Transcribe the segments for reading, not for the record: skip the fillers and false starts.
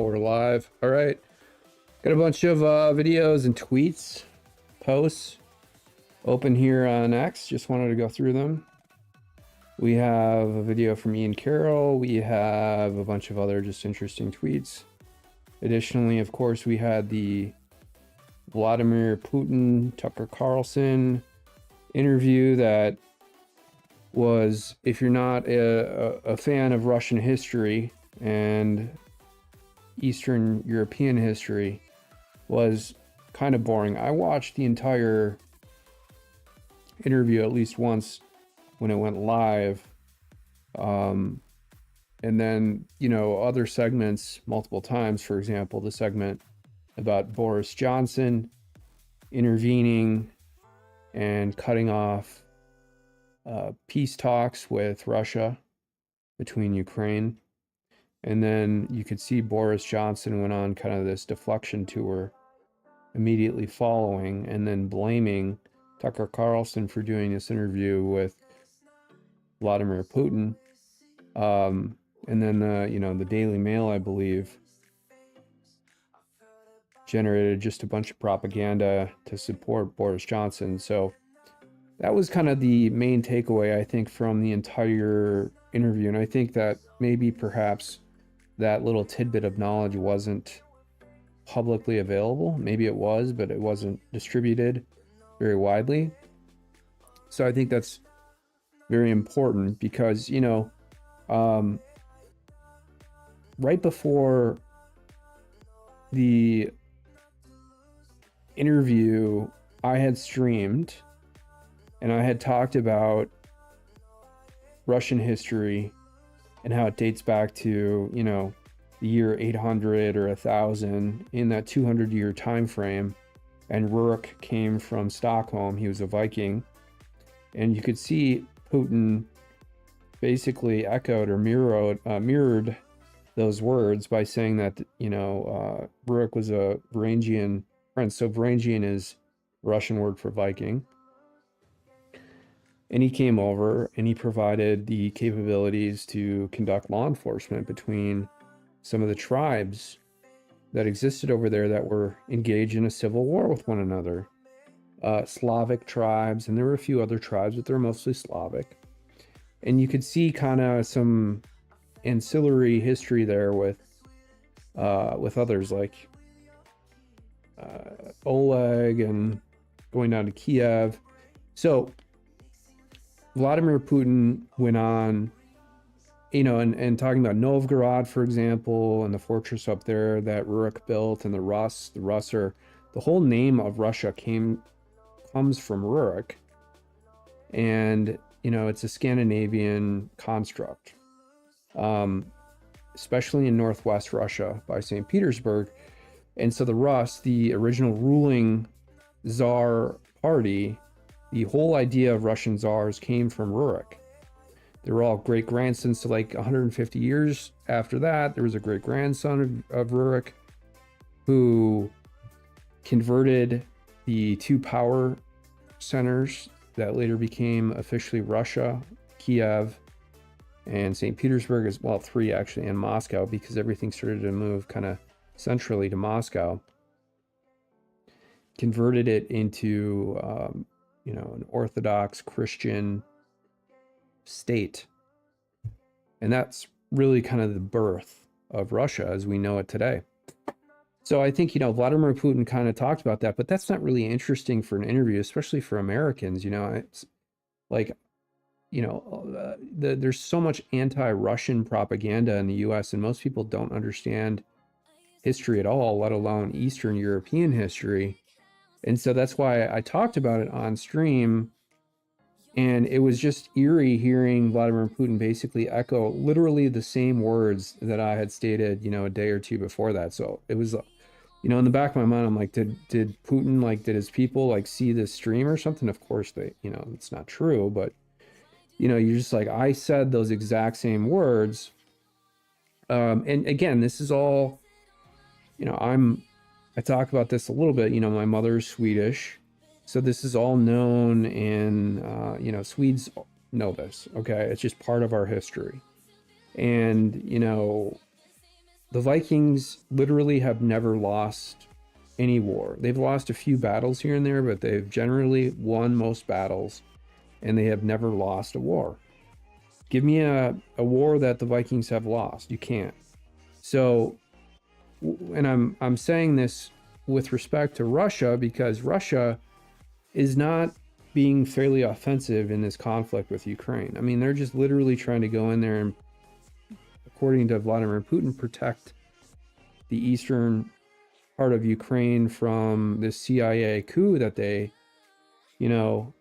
We're live. All right. Got a bunch of videos and tweets, posts open here on X. Just wanted to go through them. We have a video from Ian Carroll. We have a bunch of other just interesting tweets. Additionally, of course, we had the Vladimir Putin, Tucker Carlson interview that was, if you're not a fan of Russian history and Eastern European history, was kind of boring. I watched the entire interview at least once when it went live. And then, other segments multiple times. For example, the segment about Boris Johnson intervening and cutting off peace talks with Russia between Ukraine. And then you could see Boris Johnson went on kind of this deflection tour immediately following, and then blaming Tucker Carlson for doing this interview with Vladimir Putin. And then, the Daily Mail, I believe, generated just a bunch of propaganda to support Boris Johnson. So that was kind of the main takeaway, I think, from the entire interview. And I think that maybe perhaps that little tidbit of knowledge wasn't publicly available. Maybe it was, but it wasn't distributed very widely. So I think that's very important because, right before the interview, I had streamed and I had talked about Russian history and how it dates back to, the year 800 or 1000, in that 200-year time frame. And Rurik came from Stockholm. He was a Viking. And you could see Putin basically echoed or mirrored those words by saying that, Rurik was a Varangian prince. So Varangian is Russian word for Viking. And he came over and he provided the capabilities to conduct law enforcement between some of the tribes that existed over there that were engaged in a civil war with one another. Slavic tribes, and there were a few other tribes, but they're mostly Slavic. And you could see kind of some ancillary history there with others like Oleg and going down to Kiev. So Vladimir Putin went on, and talking about Novgorod, for example, and the fortress up there that Rurik built, and the Rus are, the whole name of Russia comes from Rurik. And, it's a Scandinavian construct, especially in Northwest Russia by St. Petersburg. And so the Rus, the original ruling Tsar party, the whole idea of Russian czars came from Rurik. They were all great grandsons. So like 150 years after that, there was a great grandson of Rurik who converted the two power centers that later became officially Russia, Kiev and St. Petersburg, as well, three actually, and Moscow, because everything started to move kind of centrally to Moscow. Converted it into an Orthodox Christian state. And that's really kind of the birth of Russia as we know it today. So I think, Vladimir Putin kind of talked about that, but that's not really interesting for an interview, especially for Americans. It's like, there's so much anti-Russian propaganda in the US, and most people don't understand history at all, let alone Eastern European history. And so that's why I talked about it on stream And it was just eerie hearing Vladimir Putin basically echo literally the same words that I had stated, you know, a day or two before that. So it was, you know, in the back of my mind, I'm like, did Putin, like, did his people like see this stream or something? Of course they, you know, it's not true, but you know, you're just like, I said those exact same words. And again, this is all, you know, I talk about this a little bit, you know, my mother's Swedish. So this is all known in, you know, Swedes know this, okay? It's just part of our history. And, you know, the Vikings literally have never lost any war. They've lost a few battles here and there, but they've generally won most battles, and they have never lost a war. Give me a war that the Vikings have lost. You can't. So, and I'm saying this with respect to Russia because Russia is not being fairly offensive in this conflict with Ukraine. I mean, they're just literally trying to go in there and, according to Vladimir Putin, protect the eastern part of Ukraine from this CIA coup that they, you know,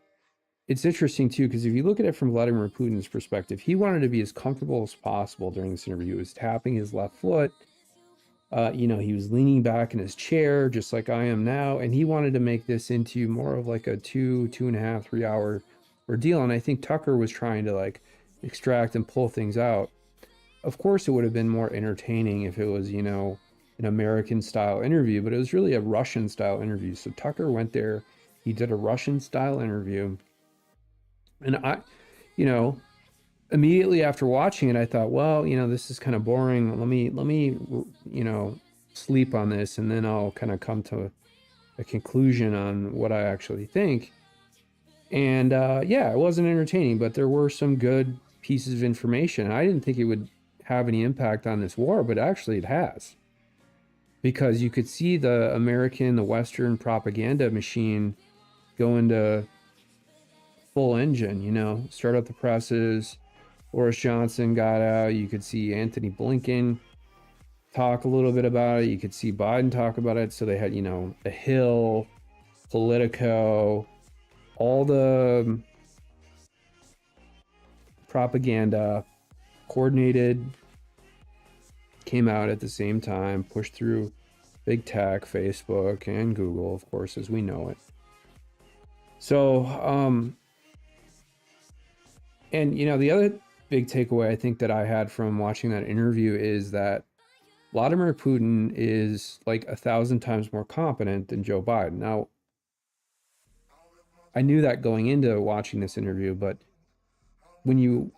it's interesting too, because if you look at it from Vladimir Putin's perspective, he wanted to be as comfortable as possible during this interview. He was tapping his left foot. You know, he was leaning back in his chair, just like I am now, and he wanted to make this into more of like a 2.5, 3 hour ordeal. And I think Tucker was trying to like extract and pull things out. Of course, it would have been more entertaining if it was, you know, an American style interview, but it was really a Russian style interview. So Tucker went there, he did a Russian style interview. And I, you know, immediately after watching it, I thought, well, you know, this is kind of boring. Let me, you know, sleep on this, and then I'll kind of come to a conclusion on what I actually think. And yeah, it wasn't entertaining, but there were some good pieces of information. I didn't think it would have any impact on this war, but actually it has. Because you could see the American, the Western propaganda machine go into full engine, you know, start up the presses. Boris Johnson got out. You could see Anthony Blinken talk a little bit about it. You could see Biden talk about it. So they had, you know, The Hill, Politico, all the propaganda coordinated, came out at the same time, pushed through big tech, Facebook and Google, of course, as we know it. So, and you know, the other big takeaway I think that I had from watching that interview is that Vladimir Putin is like 1,000 times more competent than Joe Biden. Now, I knew that going into watching this interview, but when you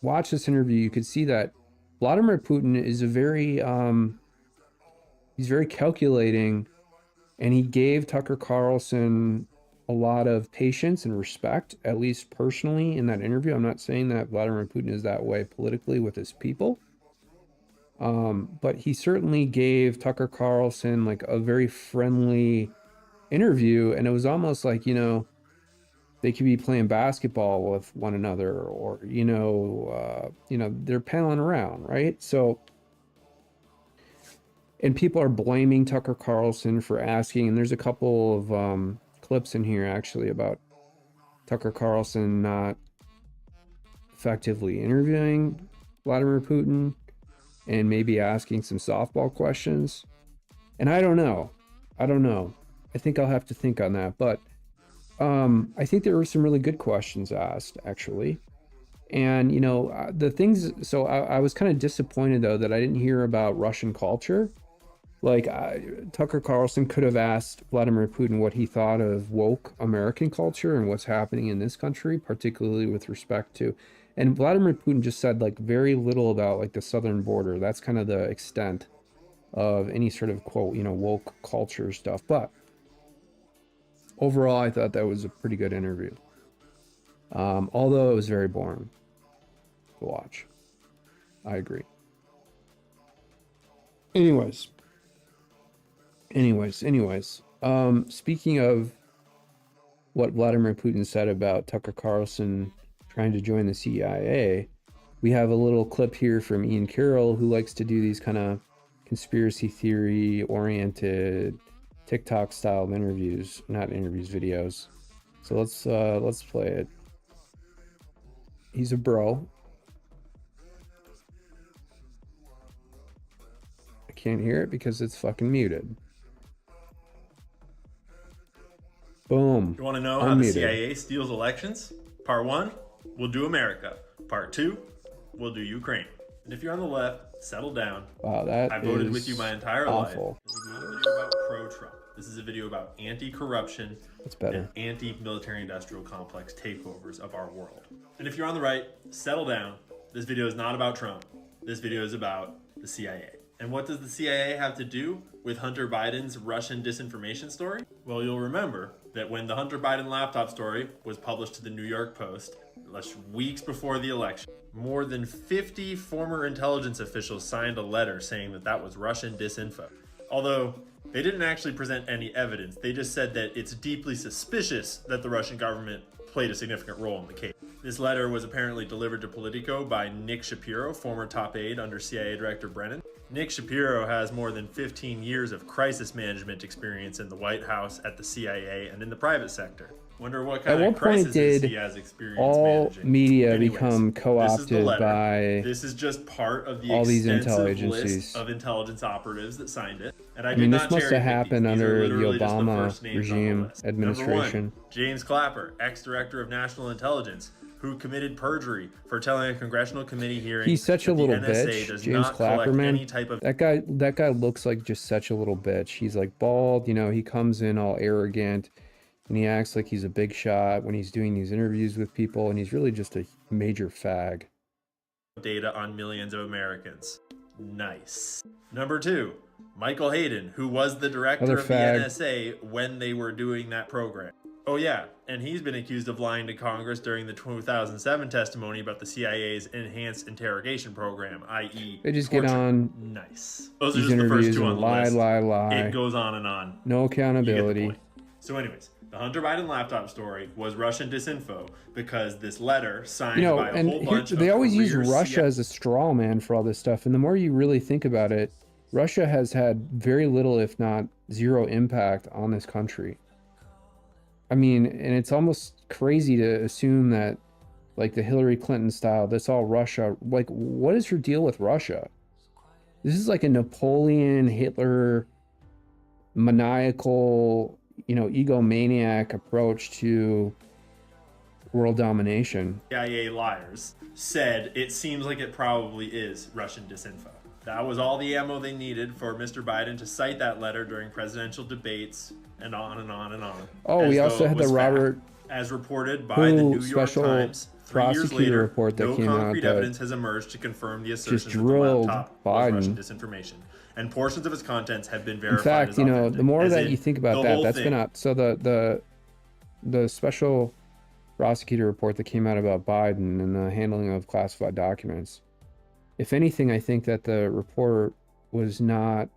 watch this interview, you could see that Vladimir Putin is a very, he's very calculating, and he gave Tucker Carlson a lot of patience and respect, at least personally, in that interview. I'm not saying that Vladimir Putin is that way politically with his people, but he certainly gave Tucker Carlson like a very friendly interview, and it was almost like, you know, they could be playing basketball with one another, or you know, they're palling around, right? So, and people are blaming Tucker Carlson for asking, and there's a couple of clips in here actually about Tucker Carlson not effectively interviewing Vladimir Putin and maybe asking some softball questions. And I don't know. I think I'll have to think on that. But I think there were some really good questions asked, actually. And, you know, the things, so I was kind of disappointed, though, that I didn't hear about Russian culture. Like, Tucker Carlson could have asked Vladimir Putin what he thought of woke American culture and what's happening in this country, particularly with respect to, and Vladimir Putin just said like very little about like the southern border. That's kind of the extent of any sort of quote, you know, woke culture stuff. But overall, I thought that was a pretty good interview. Although it was very boring to watch. I agree. Anyways. Speaking of what Vladimir Putin said about Tucker Carlson trying to join the CIA, we have a little clip here from Ian Carroll, who likes to do these kind of conspiracy theory oriented TikTok style interviews, not interviews, videos. So let's play it. He's a bro. I can't hear it because it's fucking muted. Boom. You want to know how the CIA steals elections? Part 1, we'll do America. Part 2, we'll do Ukraine. And if you're on the left, settle down. Wow, that I voted with you my entire awful. life. This is not a video about pro-Trump. This is a video about anti-corruption and anti-military industrial complex takeovers of our world. And if you're on the right, settle down. This video is not about Trump. This video is about the CIA. And what does the CIA have to do with Hunter Biden's Russian disinformation story? Well, you'll remember that when the Hunter Biden laptop story was published to the New York Post, weeks before the election, more than 50 former intelligence officials signed a letter saying that that was Russian disinfo. Although they didn't actually present any evidence, they just said that it's deeply suspicious that the Russian government played a significant role in the case. This letter was apparently delivered to Politico by Nick Shapiro, former top aide under CIA Director Brennan. Nick Shapiro has more than 15 years of crisis management experience in the White House, at the CIA, and in the private sector. Wonder what kind of crisis he has experience all managing. Media Anyways, become co-opted by this is just part of the all these extensive intelligences. list of intelligence operatives that signed it. And I mean, did this not must have happened under the Obama regime administration. Number 1, James Clapper, ex-director of National Intelligence, who committed perjury for telling a congressional committee hearing he's such a little bitch. James Clapper, man. That guy looks like just such a little bitch. He's like bald, you know, he comes in all arrogant and he acts like he's a big shot when he's doing these interviews with people, and he's really just a major fag. Data on millions of Americans. Nice. Number 2, Michael Hayden, who was the director of the NSA when they were doing that program. Oh yeah, and he's been accused of lying to Congress during the 2007 testimony about the CIA's enhanced interrogation program, i.e. they just torture. Get on nice. Those are just the first 2 on the list. Lie. It goes on and on. No accountability. So anyways, the Hunter Biden laptop story was Russian disinfo because this letter signed by a whole bunch of they always use Russia as a straw man for all this stuff. And the more you really think about it, Russia has had very little, if not zero, impact on this country. I mean, and it's almost crazy to assume that, like the Hillary Clinton style, that's all Russia. Like, what is your deal with Russia? This is like a Napoleon, Hitler, maniacal, you know, egomaniac approach to world domination. CIA liars said it seems like it probably is Russian disinfo. That was all the ammo they needed for Mr. Biden to cite that letter during presidential debates, and on and on and on. Oh, we also had the Robert, as reported by the New York Times. 3 years later, report that came out, concrete evidence has emerged to confirm the assertions that the laptop was Russian disinformation, and portions of its contents have been verified. In fact, you know, the more that you think about that, that's been out. So the special prosecutor report that came out about Biden and the handling of classified documents. If anything, I think that the report was not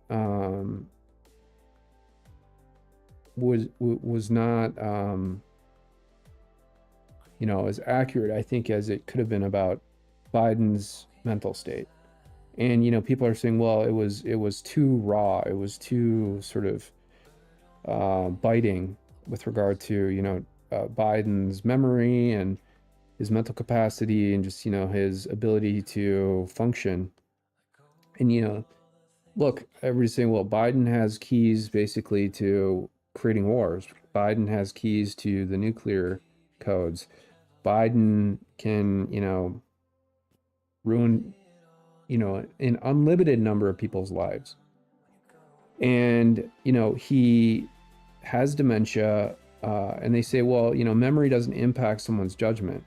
you know, as accurate, I think, as it could have been about Biden's mental state. And, you know, people are saying, well, it was too raw, it was too sort of biting with regard to, you know, Biden's memory and his mental capacity and just, you know, his ability to function. And, you know, look, everybody's saying, well, Biden has keys basically to creating wars. Biden has keys to the nuclear codes. Biden can, you know, ruin, you know, an unlimited number of people's lives. And, you know, he has dementia, and they say, well, you know, memory doesn't impact someone's judgment.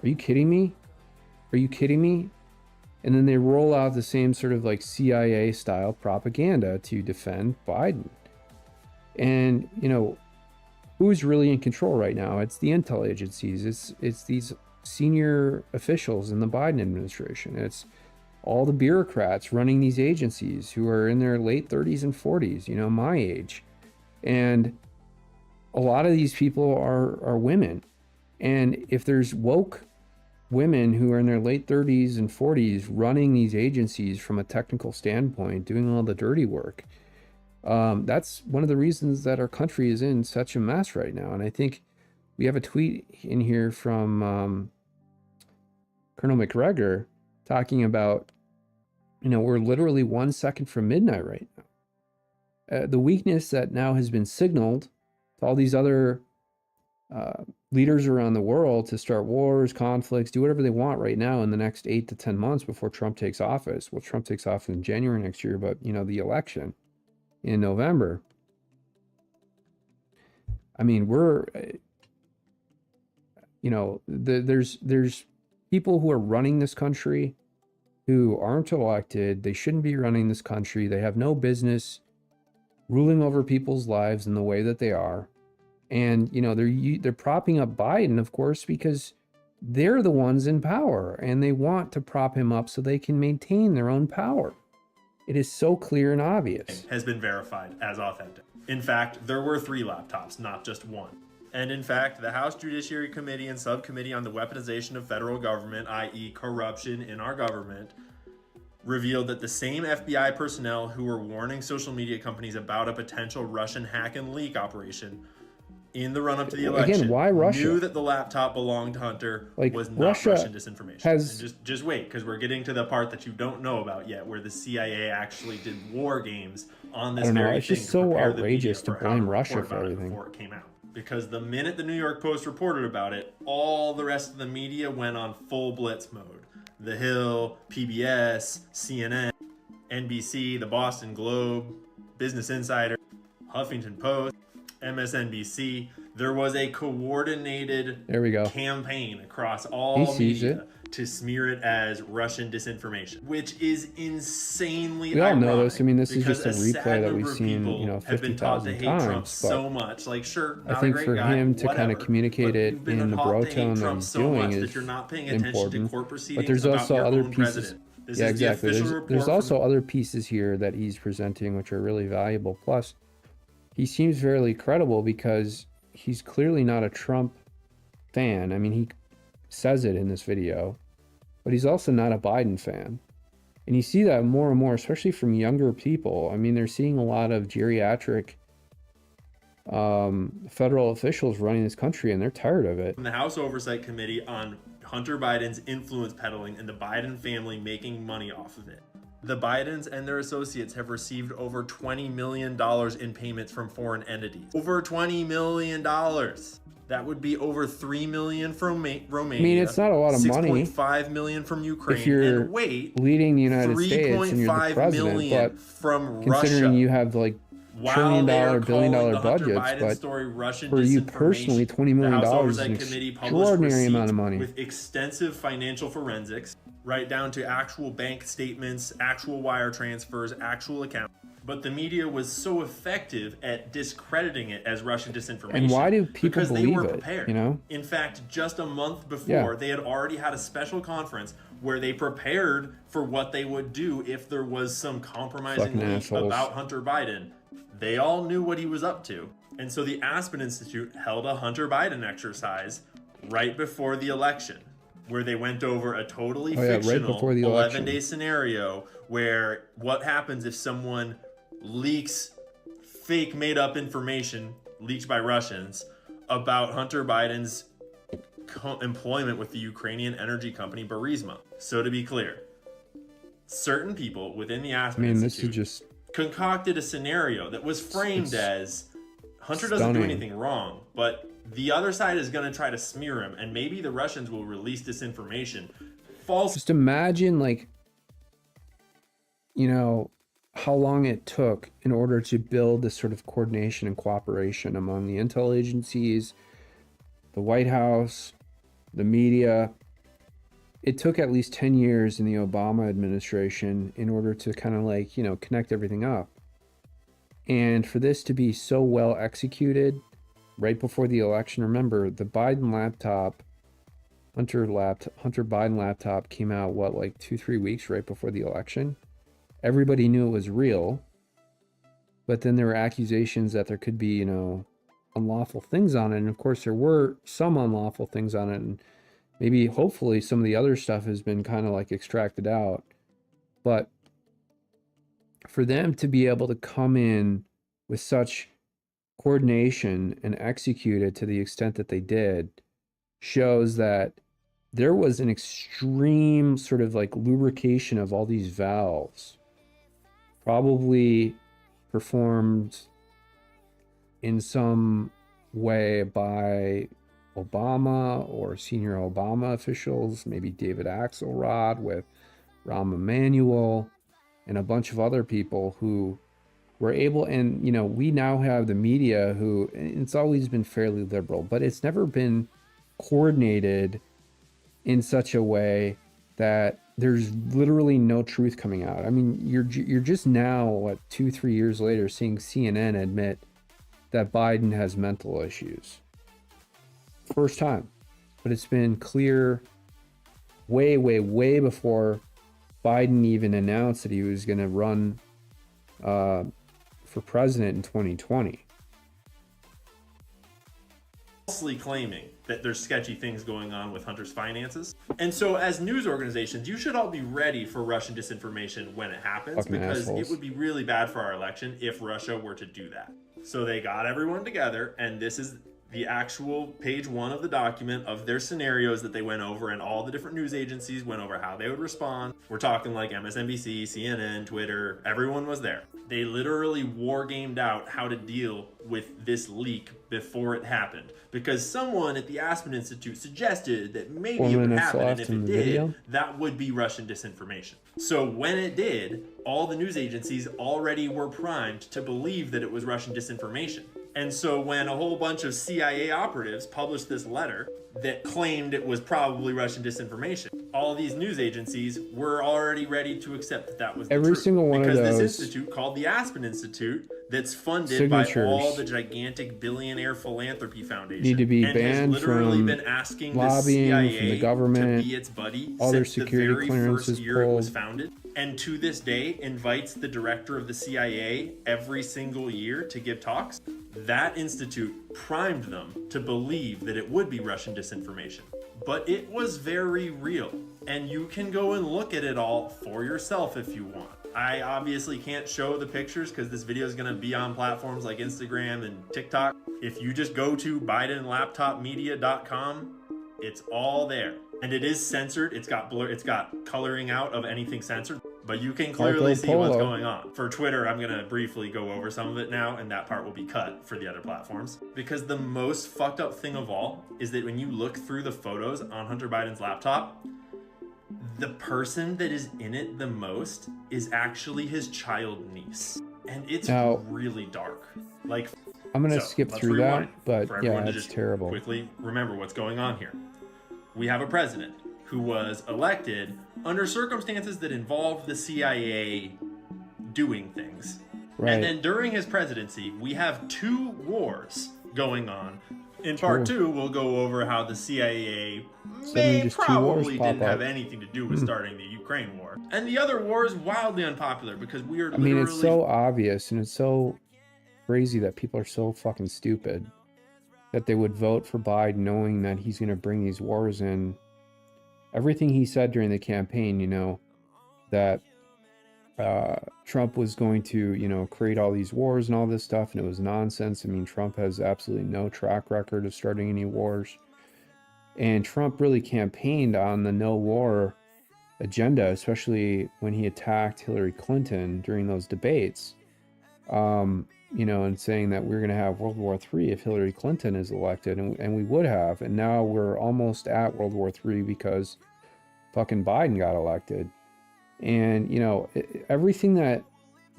Are you kidding me? Are you kidding me? And then they roll out the same sort of like CIA style propaganda to defend Biden. And, you know, who's really in control right now? It's the intel agencies. It's these senior officials in the Biden administration. It's all the bureaucrats running these agencies who are in their late 30s and 40s, you know, my age. And a lot of these people are women. And if there's woke women who are in their late 30s and 40s running these agencies from a technical standpoint, doing all the dirty work, that's one of the reasons that our country is in such a mess right now. And I think we have a tweet in here from Colonel McGregor, talking about, we're literally 1 second from midnight right now. The weakness that now has been signaled to all these other leaders around the world to start wars, conflicts, do whatever they want right now in the next 8 to 10 months before Trump takes office. Well, Trump takes office in January next year, but the election in November. I mean, we're, there's people who are running this country who aren't elected. They shouldn't be running this country. They have no business ruling over people's lives in the way that they are. And, they're propping up Biden, of course, because they're the ones in power and they want to prop him up so they can maintain their own power. It is so clear and obvious. Has been verified as authentic. In fact, there were 3 laptops, not just one. And in fact, the House Judiciary Committee and Subcommittee on the Weaponization of Federal Government, i.e. corruption in our government, revealed that the same FBI personnel who were warning social media companies about a potential Russian hack and leak operation in the run-up to the election, again, why Russia? Knew that the laptop belonged to Hunter, was not Russia Russian disinformation. And just wait, because we're getting to the part that you don't know about yet, where the CIA actually did war games on this very thing. It's just so outrageous to blame Russia for everything before it came out. Because the minute the New York Post reported about it, all the rest of the media went on full blitz mode. The Hill, PBS, CNN, NBC, the Boston Globe, Business Insider, Huffington Post, MSNBC. There was a coordinated campaign across all media to smear it as Russian disinformation, which is insanely we all ironic. Know this. I mean, this is just a replay that we've seen, 50,000 times. Trump so much, like, sure, not I think a great for guy, him to whatever, kind of communicate it in the bro tone that he's doing is important. But there's also other pieces. Yeah, exactly. There's also other pieces here that he's presenting which are really valuable. Plus, he seems fairly credible because he's clearly not a Trump fan. I mean, he says it in this video, but he's also not a Biden fan. And you see that more and more, especially from younger people. I mean, they're seeing a lot of geriatric federal officials running this country, and they're tired of it. The House Oversight Committee on Hunter Biden's influence peddling and the Biden family making money off of it. The Bidens and their associates have received over $20 million in payments from foreign entities. Over $20 million. That would be over $3 million from Romania. I mean, it's not a lot of money. $6.5 million from Ukraine. If you're leading the United States and you're the president, but from considering Russia. You have like $1 trillion, $1 billion budgets, but for you personally, $20 million is an extraordinary amount of money. With extensive financial forensics, right down to actual bank statements, actual wire transfers, actual accounts. But the media was so effective at discrediting it as Russian disinformation. And why do people because believe they were it? Prepared. In fact, just a month before, they had already had a special conference where they prepared for what they would do if there was some compromising leak about Hunter Biden. They all knew what he was up to. And so the Aspen Institute held a Hunter Biden exercise right before the election, where they went over a totally fictional 11-day scenario where what happens if someone leaks fake made-up information leaked by Russians about Hunter Biden's employment with the Ukrainian energy company Burisma. So to be clear, certain people within the Aspen Institute concocted a scenario that was framed as Hunter doesn't do anything wrong, but the other side is going to try to smear him, and maybe the Russians will release disinformation. False. Just imagine, how long it took in order to build this sort of coordination and cooperation among the intel agencies, the White House, the media. It took at least 10 years in the Obama administration in order to kind of connect everything up. And for this to be so well executed right before the election, remember the Biden laptop, Hunter Biden laptop came out, 2-3 weeks right before the election. Everybody knew it was real, but then there were accusations that there could be, unlawful things on it. And of course there were some unlawful things on it, and maybe hopefully some of the other stuff has been kind of extracted out. But for them to be able to come in with such coordination and execute it to the extent that they did shows that there was an extreme sort of like lubrication of all these valves, probably performed in some way by Obama or senior Obama officials, maybe David Axelrod with Rahm Emanuel and a bunch of other people who were able, and you know, we now have the media who, it's always been fairly liberal, but it's never been coordinated in such a way that there's literally no truth coming out. I mean, you're just now, what, 2-3 years later, seeing CNN admit that Biden has mental issues. First time. But it's been clear way before Biden even announced that he was going to run for president in 2020. Falsely claiming that there's sketchy things going on with Hunter's finances. And so as news organizations, you should all be ready for Russian disinformation when it happens, Fucking because assholes. it would be really bad for our election if Russia were to do that. So they got everyone together, and this is the actual page 1 of the document of their scenarios that they went over, and all the different news agencies went over how they would respond. We're talking like MSNBC, CNN, Twitter, everyone was there. They literally war-gamed out how to deal with this leak before it happened, because someone at the Aspen Institute suggested that maybe it would happen, and if it did, that would be Russian disinformation. So when it did, all the news agencies already were primed to believe that it was Russian disinformation. And so when a whole bunch of CIA operatives published this letter that claimed it was probably Russian disinformation, all these news agencies were already ready to accept that that was the Every truth. single one because of those this institute called the Aspen Institute, that's funded by all the gigantic billionaire philanthropy foundation, need to be and banned has literally from been asking the lobbying, CIA from the government, to be its buddy all their since the security very clearances first year it was pulled. founded, and to this day invites the director of the CIA every single year to give talks. That institute primed them to believe that it would be Russian disinformation. But it was very real, and you can go and look at it all for yourself if you want. I obviously can't show the pictures because this video is going to be on platforms like Instagram and TikTok. If you just go to bidenlaptopmedia.com, it's all there. And it is censored. It's got coloring out of anything censored, but you can clearly see what's going on. For Twitter, I'm going to briefly go over some of it now, and that part will be cut for the other platforms. Because the most fucked up thing of all is that when you look through the photos on Hunter Biden's laptop, the person that is in it the most is actually his child niece. And it's really dark. Like, I'm going to skip through that, but yeah, it's terrible. Quickly remember what's going on here. We have a president who was elected under circumstances that involved the CIA doing things. Right. And then during his presidency, we have 2 wars going on. In part 2, we'll go over how the CIA probably didn't have anything to do with starting the Ukraine war. And the other war is wildly unpopular because we are literally... I mean, it's so obvious, and it's so crazy that people are so fucking stupid that they would vote for Biden knowing that he's going to bring these wars in. Everything he said during the campaign, you know, that Trump was going to, you know, create all these wars and all this stuff, and it was nonsense. I mean, Trump has absolutely no track record of starting any wars. And Trump really campaigned on the no war agenda, especially when he attacked Hillary Clinton during those debates. You know, and saying that we're going to have World War III if Hillary Clinton is elected, and we would have. And now we're almost at World War III because fucking Biden got elected. And, you know, everything that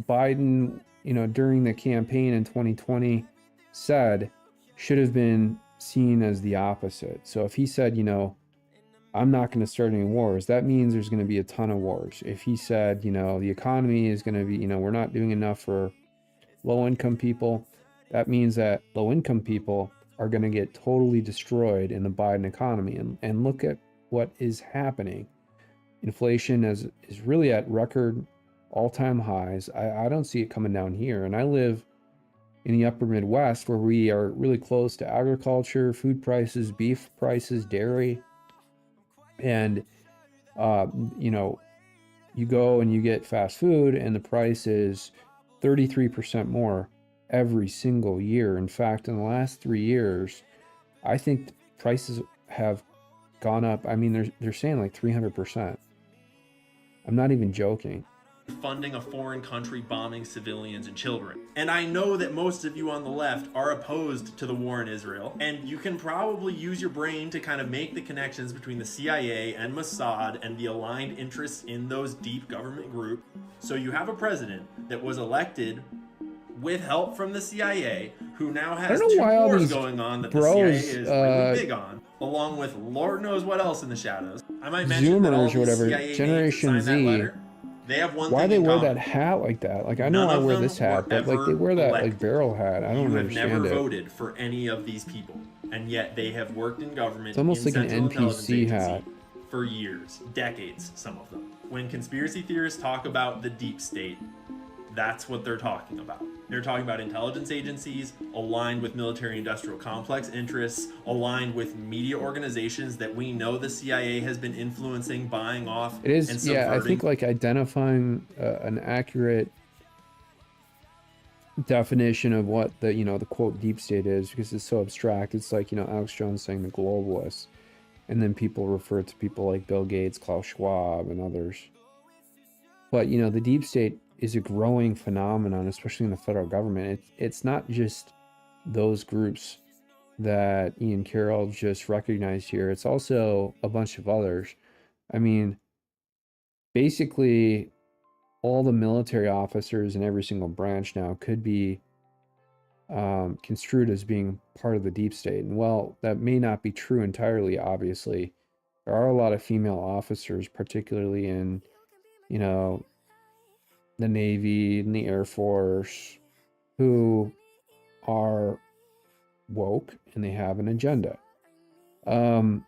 Biden, you know, during the campaign in 2020 said should have been seen as the opposite. So if he said, you know, I'm not going to start any wars, that means there's going to be a ton of wars. If he said, you know, the economy is going to be, you know, we're not doing enough for low-income people, that means that low-income people are going to get totally destroyed in the Biden economy. And look at what is happening. Inflation is really at record all-time highs. I don't see it coming down here. And I live in the upper Midwest, where we are really close to agriculture, food prices, beef prices, dairy. And, you know, you go and you get fast food and the price is 33% more every single year. In fact, in the last 3 years, I think prices have gone up. I mean, they're saying like 300%. I'm not even joking. Funding a foreign country bombing civilians and children. And I know that most of you on the left are opposed to the war in Israel, and you can probably use your brain to kind of make the connections between the CIA and Mossad and the aligned interests in those deep government groups. So you have a president that was elected with help from the CIA, who now has two wars going on that the CIA is really big on, along with Lord knows what else in the shadows. I might mention that all these CIA Generation names that signed Z, that letter, they have one why thing they in wear common. that hat like that? Like, I know I wear this hat, but like they wear that like barrel hat. I don't understand it. You have never voted for any of these people, and yet they have worked in government. It's almost like an NPC hat for years, decades, some of them. When conspiracy theorists talk about the deep state, that's what they're talking about. They're talking about intelligence agencies aligned with military-industrial complex interests, aligned with media organizations that we know the CIA has been influencing, buying off. It is, and yeah. I think like identifying an accurate definition of what the the quote deep state is, because it's so abstract. It's like Alex Jones saying the globalists, and then people refer to people like Bill Gates, Klaus Schwab, and others. But the deep state is a growing phenomenon, especially in the federal government. It's not just those groups that Ian Carroll just recognized here. It's also a bunch of others. I mean, basically, all the military officers in every single branch now could be construed as being part of the deep state. And well, that may not be true entirely, obviously. There are a lot of female officers, particularly in, the Navy and the Air Force, who are woke and they have an agenda. A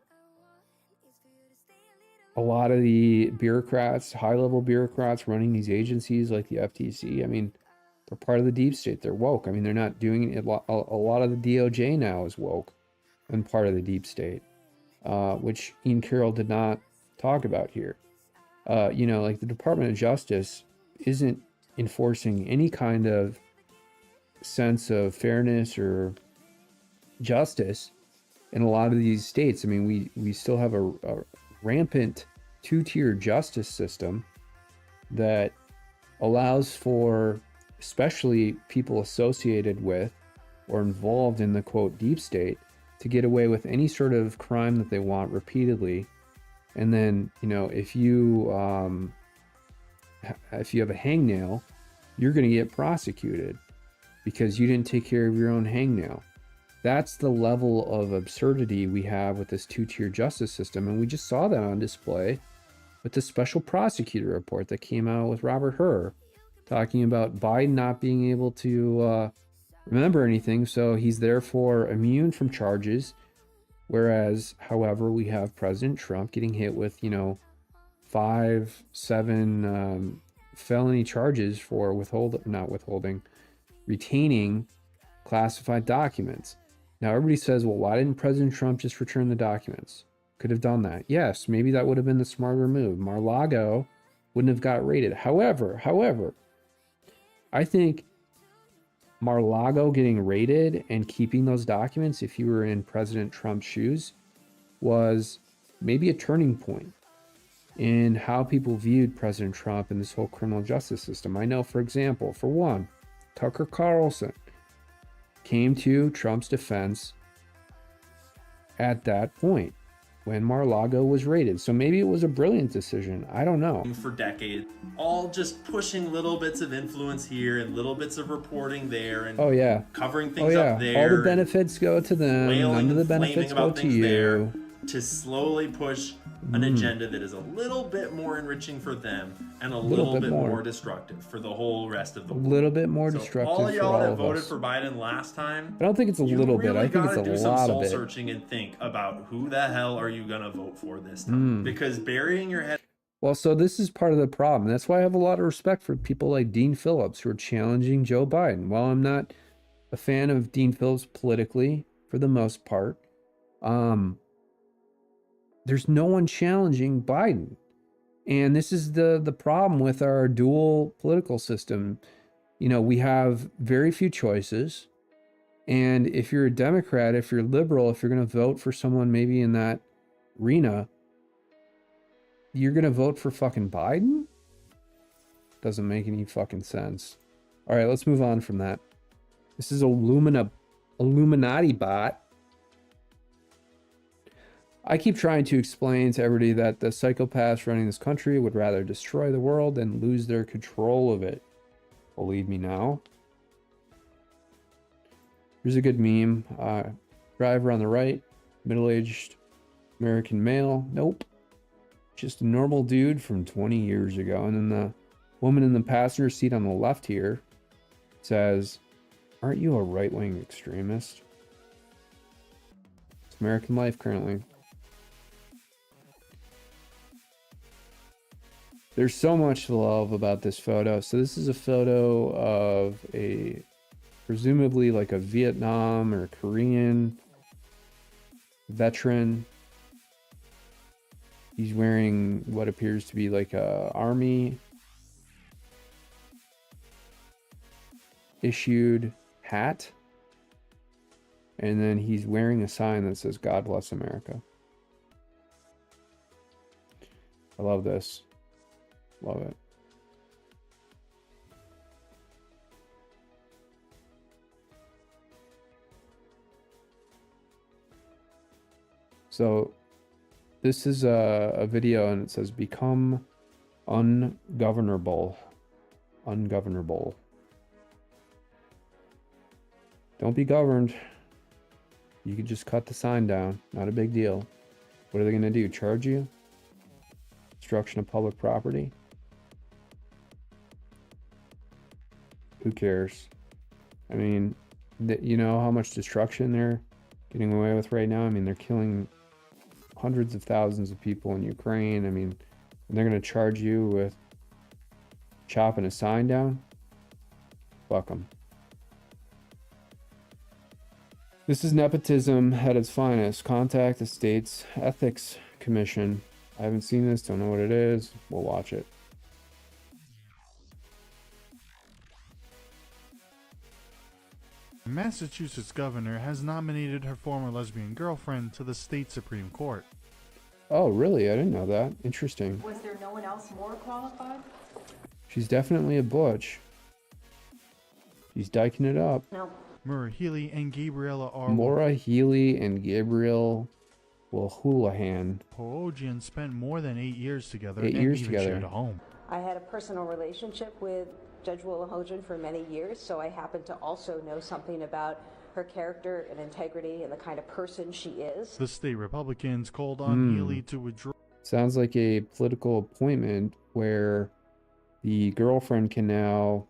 lot of the bureaucrats, high-level bureaucrats running these agencies like the FTC, I mean, they're part of the deep state. They're woke. I mean, they're not doing it. A lot of the DOJ now is woke and part of the deep state, which Ian Carroll did not talk about here. Like the Department of Justice isn't enforcing any kind of sense of fairness or justice in a lot of these states. I mean, we still have a rampant two-tier justice system that allows for especially people associated with or involved in the quote deep state to get away with any sort of crime that they want repeatedly. And then, if you have a hangnail, you're going to get prosecuted because you didn't take care of your own hangnail. That's the level of absurdity we have with this two-tier justice system. And we just saw that on display with the special prosecutor report that came out with Robert Hur, talking about Biden not being able to remember anything. So he's therefore immune from charges. Whereas, however, we have President Trump getting hit with, 5, 7 felony charges for retaining classified documents. Now, everybody says, well, why didn't President Trump just return the documents? Could have done that. Yes, maybe that would have been the smarter move. Mar-a-Lago wouldn't have got raided. However, I think Mar-a-Lago getting raided and keeping those documents, if you were in President Trump's shoes, was maybe a turning point in how people viewed President Trump and this whole criminal justice system. I know, for example, for one, Tucker Carlson came to Trump's defense at that point when Mar-a-Lago was raided. So maybe it was a brilliant decision. I don't know. For decades, all just pushing little bits of influence here and little bits of reporting there, and covering things up there. All the benefits go to them. None of the benefits go to you. To slowly push an agenda that is a little bit more enriching for them and a little bit more destructive for the whole rest of the world. A little bit more destructive all for y'all all that of voted us. For Biden last time, I don't think it's a little bit. I think it's a do lot some of soul it. Searching and think about who the hell are you gonna vote for this time? Because burying your head. Well, so this is part of the problem. That's why I have a lot of respect for people like Dean Phillips who are challenging Joe Biden. While I'm not a fan of Dean Phillips politically, for the most part, there's no one challenging Biden. And this is the problem with our dual political system. We have very few choices. And if you're a Democrat, if you're liberal, if you're going to vote for someone maybe in that Rena, you're going to vote for fucking Biden? Doesn't make any fucking sense. All right, let's move on from that. This is Illuminati bot. I keep trying to explain to everybody that the psychopaths running this country would rather destroy the world than lose their control of it. Believe me now. Here's a good meme. Driver on the right, middle-aged American male. Nope. Just a normal dude from 20 years ago. And then the woman in the passenger seat on the left here says, "Aren't you a right-wing extremist?" It's American life currently. There's so much to love about this photo. So this is a photo of a presumably like a Vietnam or Korean veteran. He's wearing what appears to be like a army issued hat. And then he's wearing a sign that says "God bless America." I love this. Love it. So this is a video and it says "Become ungovernable." Ungovernable. Don't be governed. You could just cut the sign down. Not a big deal. What are they going to do? Charge you? Destruction of public property? Who cares? I mean, you know how much destruction they're getting away with right now? I mean, they're killing hundreds of thousands of people in Ukraine. I mean, and they're going to charge you with chopping a sign down? Fuck them. This is nepotism at its finest. Contact the state's ethics commission. I haven't seen this, don't know what it is. We'll watch it. The Massachusetts governor has nominated her former lesbian girlfriend to the state Supreme Court. Oh, really? I didn't know that. Interesting. Was there no one else more qualified? She's definitely a butch. She's diking it up. No. Maura Healey and Gabriella R. Maura Healey and Gabrielle Houlihan. Porogian spent more than 8 years together 8 and years even together. shared a home. I had a personal relationship with Judge Wolahojan for many years, so I happen to also know something about her character and integrity and the kind of person she is. The state Republicans called on Healey to withdraw. Sounds like a political appointment where the girlfriend can now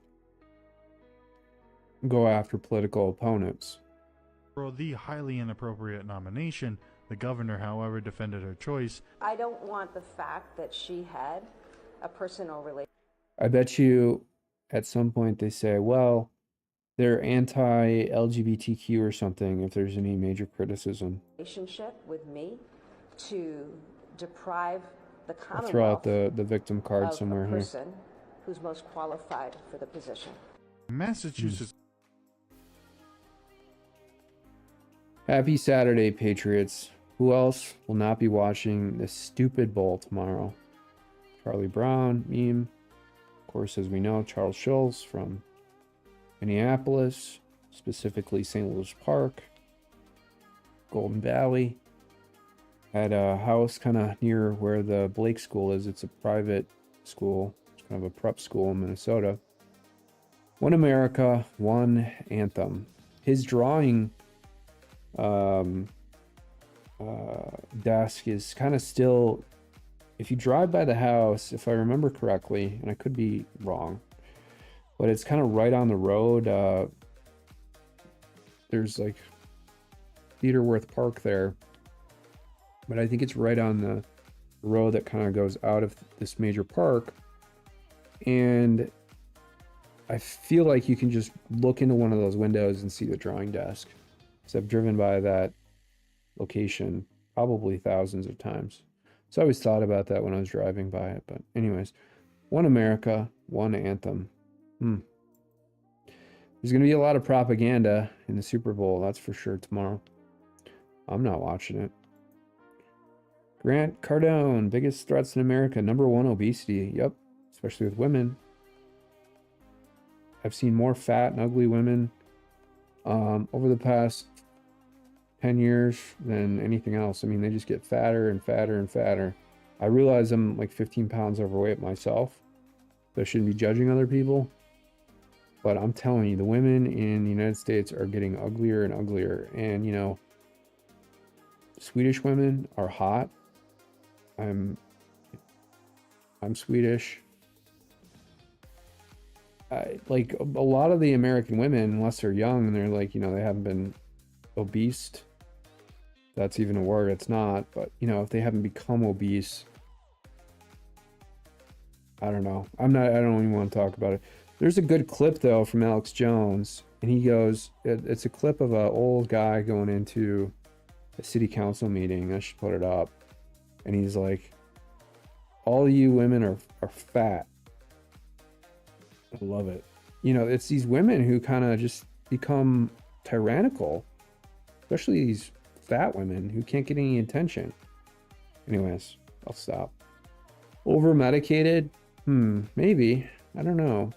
go after political opponents. For the highly inappropriate nomination, the governor, however, defended her choice. I don't want the fact that she had a personal I bet you at some point they say, well, they're anti-LGBTQ or something if there's any major criticism. relationship with me to deprive the I'll throw out Commonwealth the victim card of somewhere a here. person who's most qualified for the position. Massachusetts Happy Saturday, Patriots. Who else will not be watching this stupid bowl tomorrow? Charlie Brown, meme. Of course, as we know, Charles Schulz from Minneapolis, specifically St. Louis Park, Golden Valley. At a house kind of near where the Blake School is. It's a private school. It's kind of a prep school in Minnesota. One America, one anthem. His drawing desk is kind of still, if you drive by the house, if I remember correctly, and I could be wrong, but it's kind of right on the road. There's like Theaterworth Park there, but I think it's right on the road that kind of goes out of this major park. And I feel like you can just look into one of those windows and see the drawing desk. So I've driven by that location probably thousands of times. So I always thought about that when I was driving by it. But anyways, one America, one anthem. There's going to be a lot of propaganda in the Super Bowl. That's for sure tomorrow. I'm not watching it. Grant Cardone, biggest threats in America. #1, obesity. Yep, especially with women. I've seen more fat and ugly women over the past 10 years than anything else. I mean, they just get fatter and fatter and fatter. I realize I'm like 15 pounds overweight myself, so I shouldn't be judging other people. But I'm telling you, the women in the United States are getting uglier and uglier. And, you know, Swedish women are hot. I'm Swedish. Like a lot of the American women, unless they're young and they're like, you know, they haven't been obese. That's even a word. It's not. But, you know, if they haven't become obese, I don't know. I don't even want to talk about it. There's a good clip, though, from Alex Jones. And he goes, it's a clip of an old guy going into a city council meeting. I should put it up. And he's like, all you women are fat. I love it. You know, it's these women who kind of just become tyrannical, especially these fat women who can't get any attention. Anyways, I'll stop. Over medicated? Maybe. I don't know.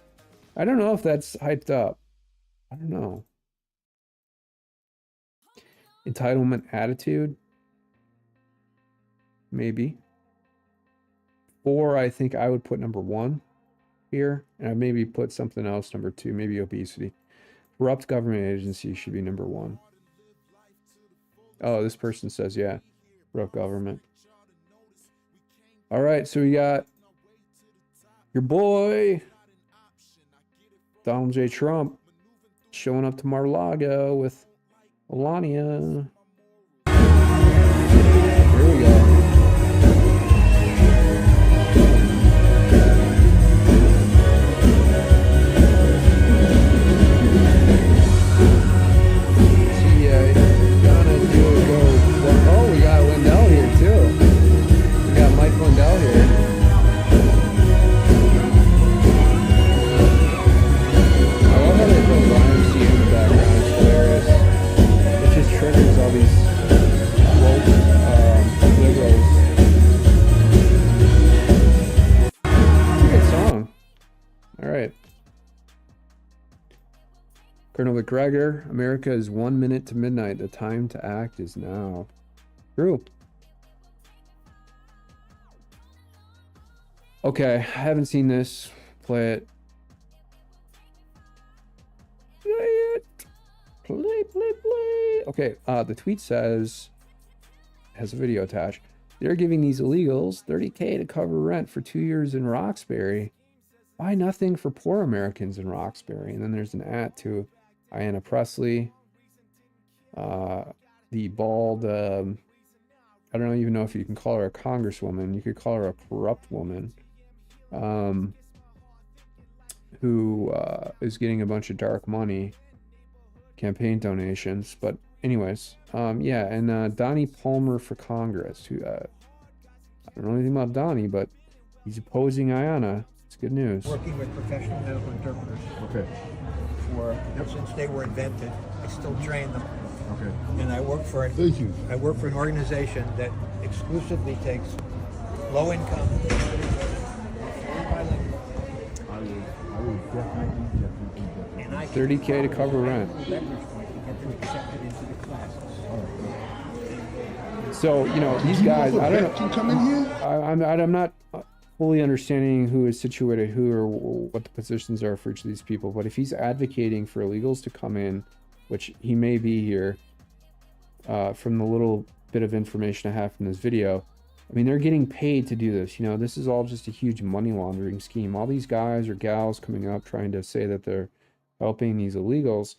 I don't know if that's hyped up. I don't know. Entitlement attitude? Maybe. Or I think I would put #1 here, and I'd maybe put something else #2, maybe obesity. Corrupt government agency should be #1. Oh, this person says, yeah, corrupt government. All right, so we got your boy Donald J. Trump showing up to Mar-a-Lago with Melania. Here we go. Oh, we got Lindell here too. We got Mike Lindell here. I love how they put YMCA in the background. It's hilarious. It just triggers all these woke liberals. It's a good song. All right. Colonel McGregor, America is 1 minute to midnight. The time to act is now. True. Okay, I haven't seen this. Play it. Play it. Play. Okay, the tweet says, has a video attached. They're giving these illegals $30K to cover rent for 2 years in Roxbury. Why nothing for poor Americans in Roxbury? And then there's an @ to Ayanna Pressley. The bald, I don't even know if you can call her a congresswoman. You could call her a corrupt woman, who is getting a bunch of dark money, campaign donations. But anyways, yeah, and Donnie Palmer for Congress. Who I don't know anything about Donnie, but he's opposing Ayanna. It's good news. Working with professional medical interpreters. Okay. Since they were invented, I still train them. Okay. And I work for Thank you. I work for an organization that exclusively takes low income. I will definitely. And I 30K to cover rent. leverage point to get them accepted into the classes. So, you know, these guys, I don't know. Can come in here? I'm not fully understanding who is situated who or what the positions are for each of these people, but if he's advocating for illegals to come in, which he may be here, from the little bit of information I have from this video, I mean, they're getting paid to do this. You know, this is all just a huge money laundering scheme. All these guys or gals coming up trying to say that they're helping these illegals,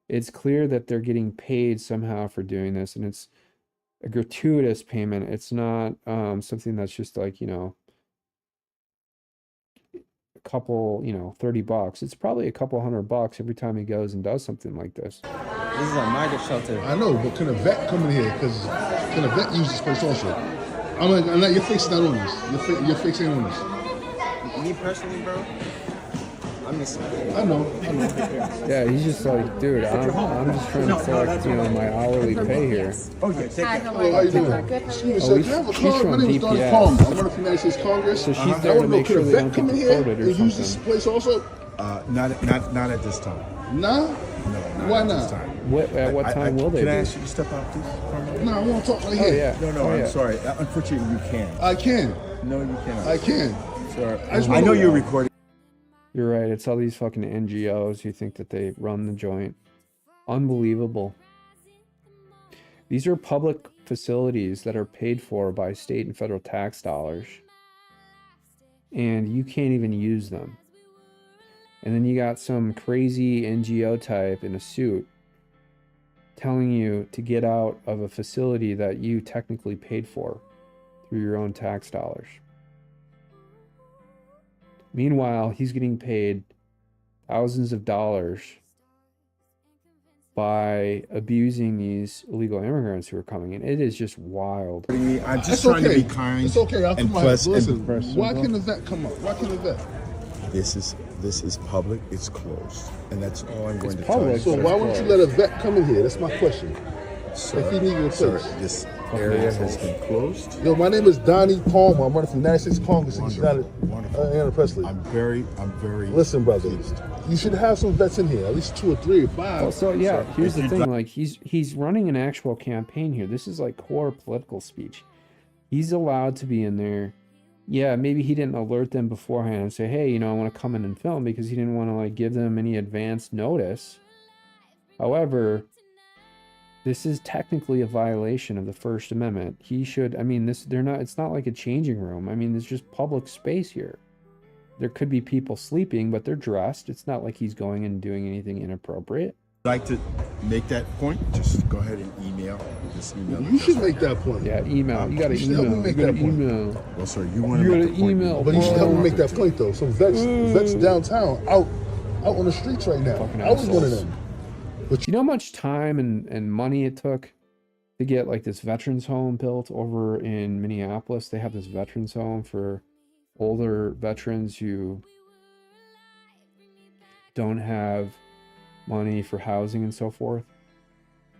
it's clear that they're getting paid somehow for doing this, and it's a gratuitous payment. It's not something that's just like, you know, a couple, you know, $30. It's probably a couple $100 every time he goes and does something like this. This is a migrant shelter. I know, but can a vet come in here? Because can a vet use this place also? I'm like, your face is not on this. Your face ain't on this. Me personally, bro, I'm I know. Yeah, he's just like, dude, I'm just trying to collect, my hourly pay here. Oh, how you doing? She said, "Can I have a card? My name is Donnie DPS. Palmer. I'm running from the United States Congress. So she's I there to want to know, make could sure a they vet don't come get in here deported or and use this something. place also? Not at this time. Nah? No. Why at not? This time. At what time will they Can I be? ask you to step out, please? For a moment? No, I want to talk right Oh, here. yeah. No, Oh, I'm yeah. sorry. Unfortunately, you can't. I can. No, you cannot. I can. Sorry. I just I wanna know know. you're recording. You're right. It's all these fucking NGOs who think that they run the joint. Unbelievable. These are public facilities that are paid for by state and federal tax dollars. And you can't even use them. And then you got some crazy NGO type in a suit telling you to get out of a facility that you technically paid for through your own tax dollars. Meanwhile, he's getting paid thousands of dollars by abusing these illegal immigrants who are coming in. It is just wild. I'm just It's trying okay. to be kind. It's okay. I'll and come out. plus- Listen, and- why can the vet come up? Why can the vet? This is public. It's closed, and that's all I'm going to public, tell So you. why wouldn't you let a vet come in here? That's my question. Sir, if he needed a sir, place? this area has been closed. Yo, my name is Donnie Palmer. I'm running from the United States Congress against Wonderful. Anna Presley. I'm very. Listen, brother, pleased. you should have some vets in here, at least 2 or 3 or 5. Well, so yeah, So, here's if the you'd thing. like- Like he's running an actual campaign here. This is like core political speech. He's allowed to be in there. Yeah, maybe he didn't alert them beforehand and say, hey, I want to come in and film, because he didn't want to like give them any advance notice. However, this is technically a violation of the First Amendment. He should, it's not like a changing room. There's just public space here. There could be people sleeping, but they're dressed. It's not like he's going and doing anything inappropriate. Like to make that point? Just go ahead and email. Just email. You should make that point. Yeah, email. You got to You should help me email. You make got to that point. email. Well, sir, you want You to gotta make the point. email. But you should help me make that point, though. Some vets downtown, out on the streets right now. Fucking I was one of assholes. them. You know how much time and money it took to get like this veterans home built over in Minneapolis? They have this veterans home for older veterans who don't have money for housing and so forth.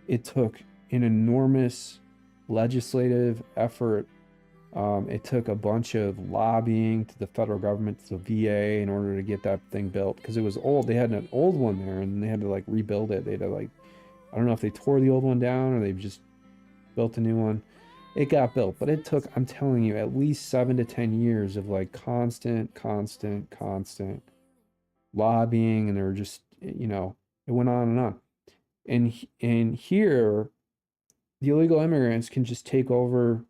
It took an enormous legislative effort. It took a bunch of lobbying to the federal government, to the VA, in order to get that thing built, because it was old. They had an old one there, and they had to like rebuild it. They had to like, I don't know if they tore the old one down or they just built a new one. It got built, but it took, I'm telling you, at least 7 to 10 years of like constant lobbying, and they were just, it went on and on. And here, the illegal immigrants can just take over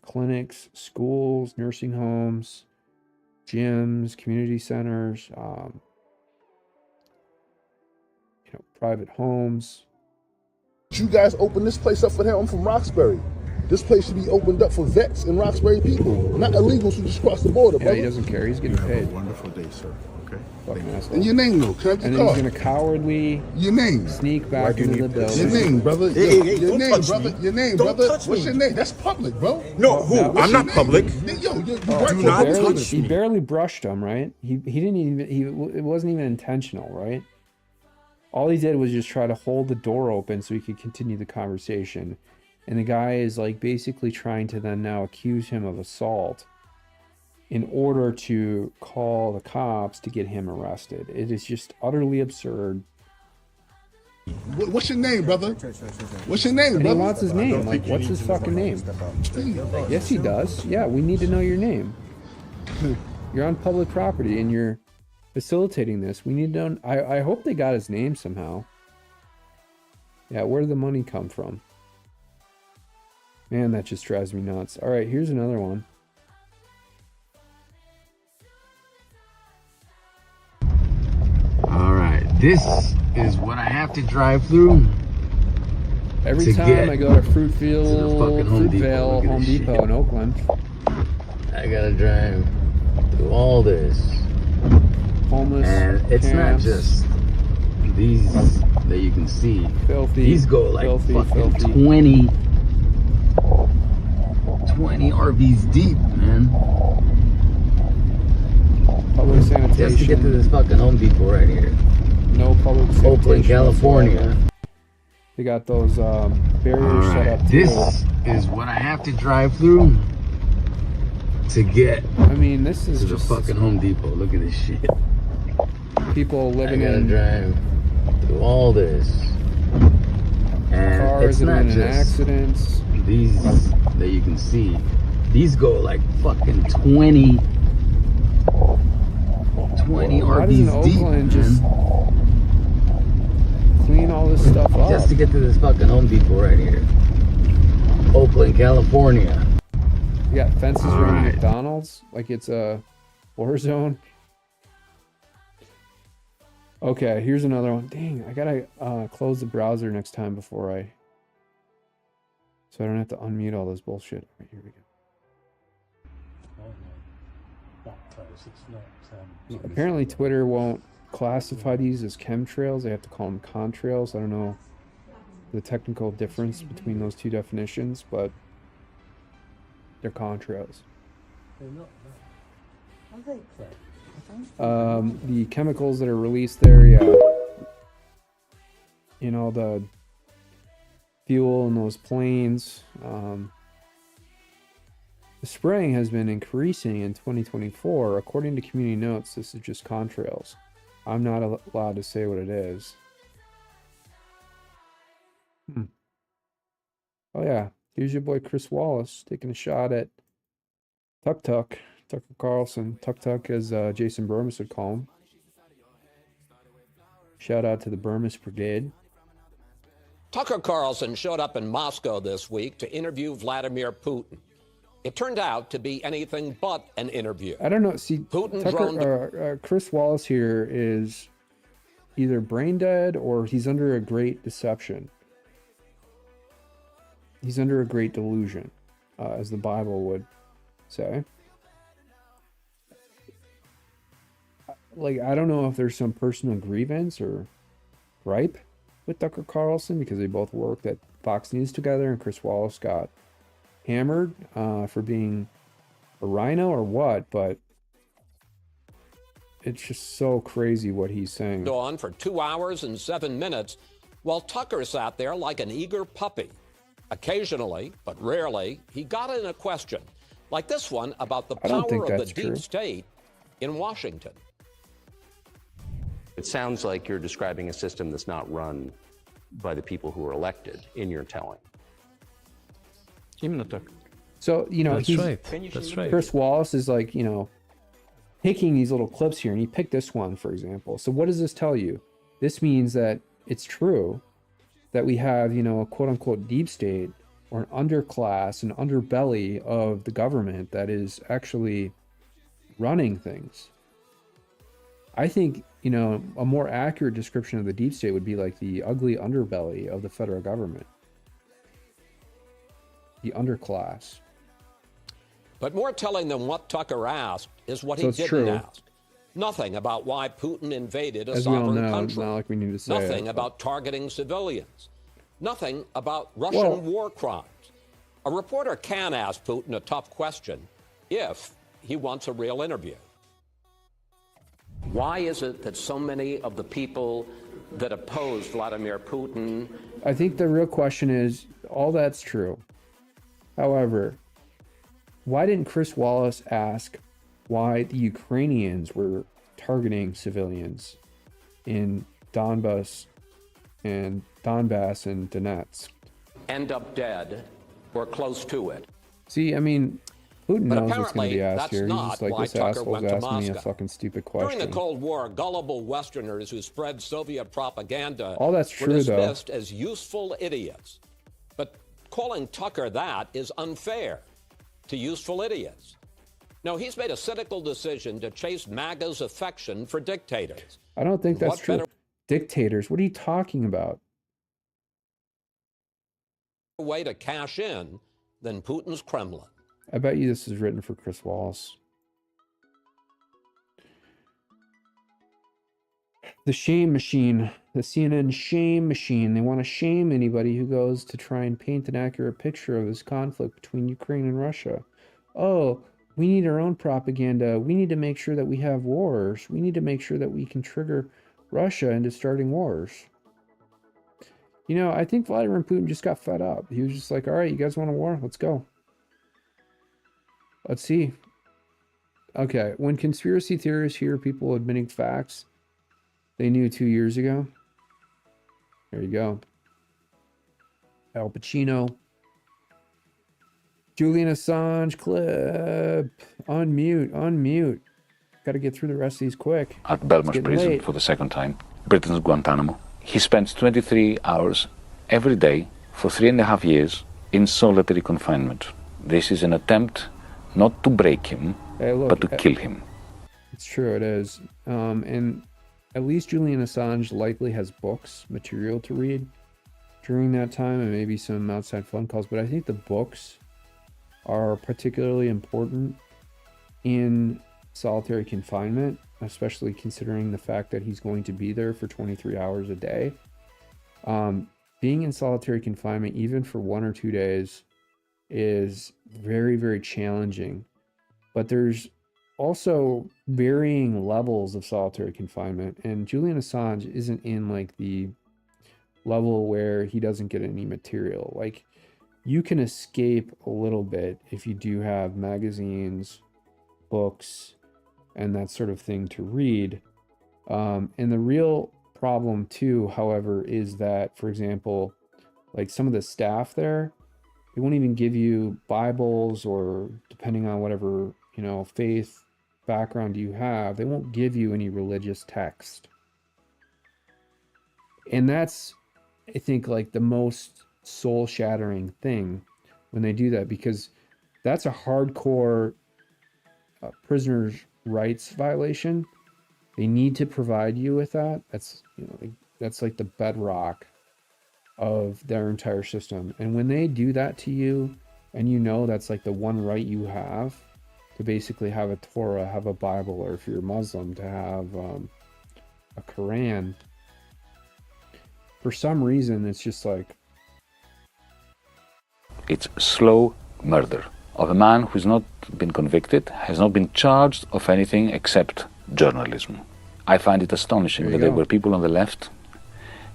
clinics, schools, nursing homes, gyms, community centers, private homes. You guys open this place up for them. I'm from Roxbury. This place should be opened up for vets and Roxbury people, not illegals who just cross the border, Yeah, brother. he doesn't care. He's getting Have a paid. wonderful day, sir. Okay. Fucking asshole. And your name, though. Can I have And your then he's card? gonna cowardly Your name. sneak Why back do you into the need building. Your name, brother. Hey, your don't name, touch brother. me. Your name, Don't brother. touch What's me. your name? That's public, bro. No, who? What's I'm your not name? public. Yo, you Do work for not the touch police. He me. barely brushed him, right? He didn't even, it wasn't even intentional, right? All he did was just try to hold the door open so he could continue the conversation. And the guy is like basically trying to then now accuse him of assault in order to call the cops to get him arrested. It is just utterly absurd. What's your name, brother? What's your name, And he brother? wants his name. Like, what's his fucking name? Yes, he does. Yeah, we need to know your name. You're on public property and you're facilitating this. We need to know. I hope they got his name somehow. Yeah, where did the money come from? Man, that just drives me nuts. All right, here's another one. All right, this is what I have to drive through. Every To time get I go to to the Fruitvale, fucking Home Depot. Fruitvale Look at Home this Depot shit. in Oakland, I gotta drive through all this. homeless And it's not camps, just these that you can see. filthy. These go like filthy, fucking filthy. 20 RVs deep, man. public sanitation. Just to get to this fucking Home Depot right here. No public sanitation. Oakland, California. whatsoever. They got those barriers set up. This is what I have to drive through to get I mean, this is to the just fucking Home Depot. Look at this shit. people I living gotta in drive through all this. And cars it's that not are in just accidents. these that you can see. These go like fucking 20 Why doesn't RVs deep, Oakland man. just clean all this stuff up? Just to get to this fucking Home Depot right here. Oakland, California. You got fences around Alright. McDonald's like it's a war zone. Okay, here's another one. Dang, I gotta close the browser next time before I, so I don't have to unmute all this bullshit. All right, here we go. Apparently Twitter won't classify these as chemtrails. They have to call them contrails. I don't know the technical difference between those two definitions, but they're contrails. The chemicals that are released there, yeah. You know, the fuel in those planes. The spraying has been increasing in 2024. According to community notes, this is just contrails. I'm not allowed to say what it is. Oh yeah, here's your boy Chris Wallace taking a shot at Tucker Carlson. Tuk as Jason Burmis would call him. Shout out to the Burmis Brigade. Tucker Carlson showed up in Moscow this week to interview Vladimir Putin. It turned out to be anything but an interview. I don't know. See, Putin Chris Wallace here is either brain dead or he's under a great deception. He's under a great delusion, as the Bible would say. Like, I don't know if there's some personal grievance or gripe with Tucker Carlson because they both worked at Fox News together and Chris Wallace got hammered for being a rhino or what, but it's just so crazy what he's saying. On for 2 hours and 7 minutes while Tucker sat there like an eager puppy. Occasionally, but rarely, he got in a question, like this one about the power of the deep state in Washington. It sounds like you're describing a system that's not run by the people who are elected in your telling. So, you know, That's right. Chris Wallace is like, you know, picking these little clips here, and he picked this one, for example. So what does this tell you? This means that it's true that we have, you know, a quote-unquote deep state or an underclass, an underbelly of the government that is actually running things. I think, you know, a more accurate description of the deep state would be like the ugly underbelly of the federal government. The underclass. But more telling than what Tucker asked is what he didn't ask. Nothing about why Putin invaded a sovereign country. Not like we need to say Nothing about targeting civilians. Nothing about Russian war crimes. A reporter can ask Putin a tough question if he wants a real interview. Why is it that so many of the people that oppose Vladimir Putin... I think the real question is, all that's true. However, why didn't Chris Wallace ask why the Ukrainians were targeting civilians in Donbass and Donetsk? End up dead or close to it. See, I mean, Putin But knows what's going to be asked apparently, here. that's He's just not like, why this Tucker asshole's went to asking me a Moscow. fucking stupid question. During the Cold War, gullible Westerners who spread Soviet propaganda All that's were true, though. dismissed as useful idiots. But calling Tucker that is unfair to useful idiots. No, he's made a cynical decision to chase MAGA's affection for dictators. I don't think that's What true. better Dictators, what are you talking about? way to cash in than Putin's Kremlin? I bet you this is written for Chris Wallace. The shame machine, the CNN shame machine. They want to shame anybody who goes to try and paint an accurate picture of this conflict between Ukraine and Russia. Oh, we need our own propaganda. We need to make sure that we have wars. We need to make sure that we can trigger Russia into starting wars. You know, I think Vladimir Putin just got fed up. He was just like, all right, you guys want a war? Let's go. Let's see. Okay, when conspiracy theorists hear people admitting facts they knew 2 years ago, there you go. Al Pacino. Julian Assange clip. Unmute. Got to get through the rest of these quick. At Belmarsh prison for the second time, Britain's Guantanamo. He spends 23 hours every day for 3.5 years in solitary confinement. This is an attempt not to break him, but to kill him. It's true, it is. And at least Julian Assange likely has books, material to read during that time, and maybe some outside phone calls. But I think the books are particularly important in solitary confinement, especially considering the fact that he's going to be there for 23 hours a day. Being in solitary confinement, even for 1 or 2 days, is very, very challenging. But there's also varying levels of solitary confinement, and Julian Assange isn't in like the level where he doesn't get any material. Like, you can escape a little bit if you do have magazines, books, and that sort of thing to read. And the real problem too, however, is that, for example, like some of the staff there, they won't even give you Bibles, or depending on whatever, you know, faith background you have, they won't give you any religious text. And that's, I think, like the most soul-shattering thing when they do that, because that's a hardcore prisoner's rights violation. They need to provide you with that. That's, you know, like, that's like the bedrock of their entire system. And when they do that to you, and you know that's like the one right you have to basically have a Torah, have a Bible, or if you're Muslim, to have a Quran, for some reason it's just like, it's slow murder of a man who's not been convicted, has not been charged of anything except journalism. I find it astonishing that there were people on the left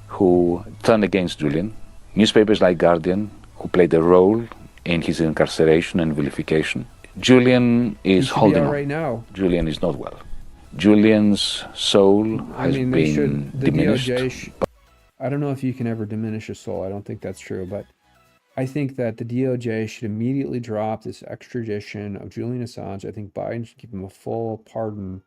who turned against Julian, newspapers like Guardian, who played a role in his incarceration and vilification. Julian is holding on. Right now. Julian is not well. Julian's soul has been diminished. I don't know if you can ever diminish a soul. I don't think that's true, but I think that the DOJ should immediately drop this extradition of Julian Assange. I think Biden should give him a full pardon,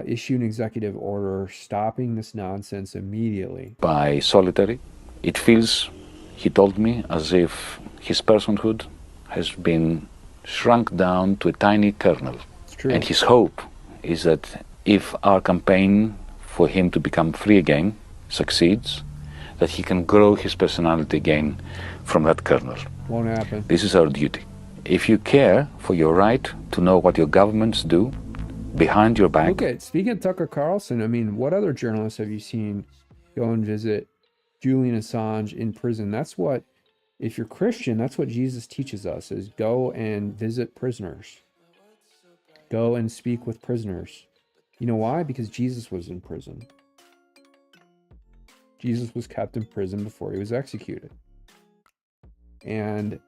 issue an executive order stopping this nonsense immediately. By solitary, it feels, he told me, as if his personhood has been shrunk down to a tiny kernel. It's true. And his hope is that if our campaign for him to become free again succeeds, that he can grow his personality again from that kernel. Won't happen. This is our duty. If you care for your right to know what your governments do behind your back. Okay, speaking of Tucker Carlson, I mean, what other journalists have you seen go and visit Julian Assange in prison? That's what, if you're Christian, that's what Jesus teaches us, is go and visit prisoners. Go and speak with prisoners. You know why? Because Jesus was in prison. Jesus was kept in prison before he was executed. And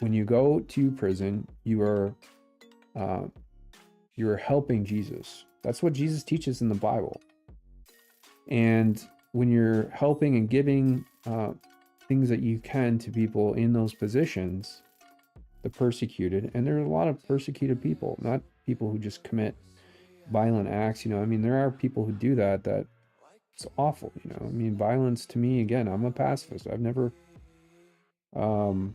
when you go to prison, you're helping Jesus. That's what Jesus teaches in the Bible. And when you're helping and giving things that you can to people in those positions, the persecuted, and there are a lot of persecuted people, not people who just commit violent acts. You know, I mean, there are people who do that it's awful, you know. I mean, violence to me, again, I'm a pacifist. I've never, in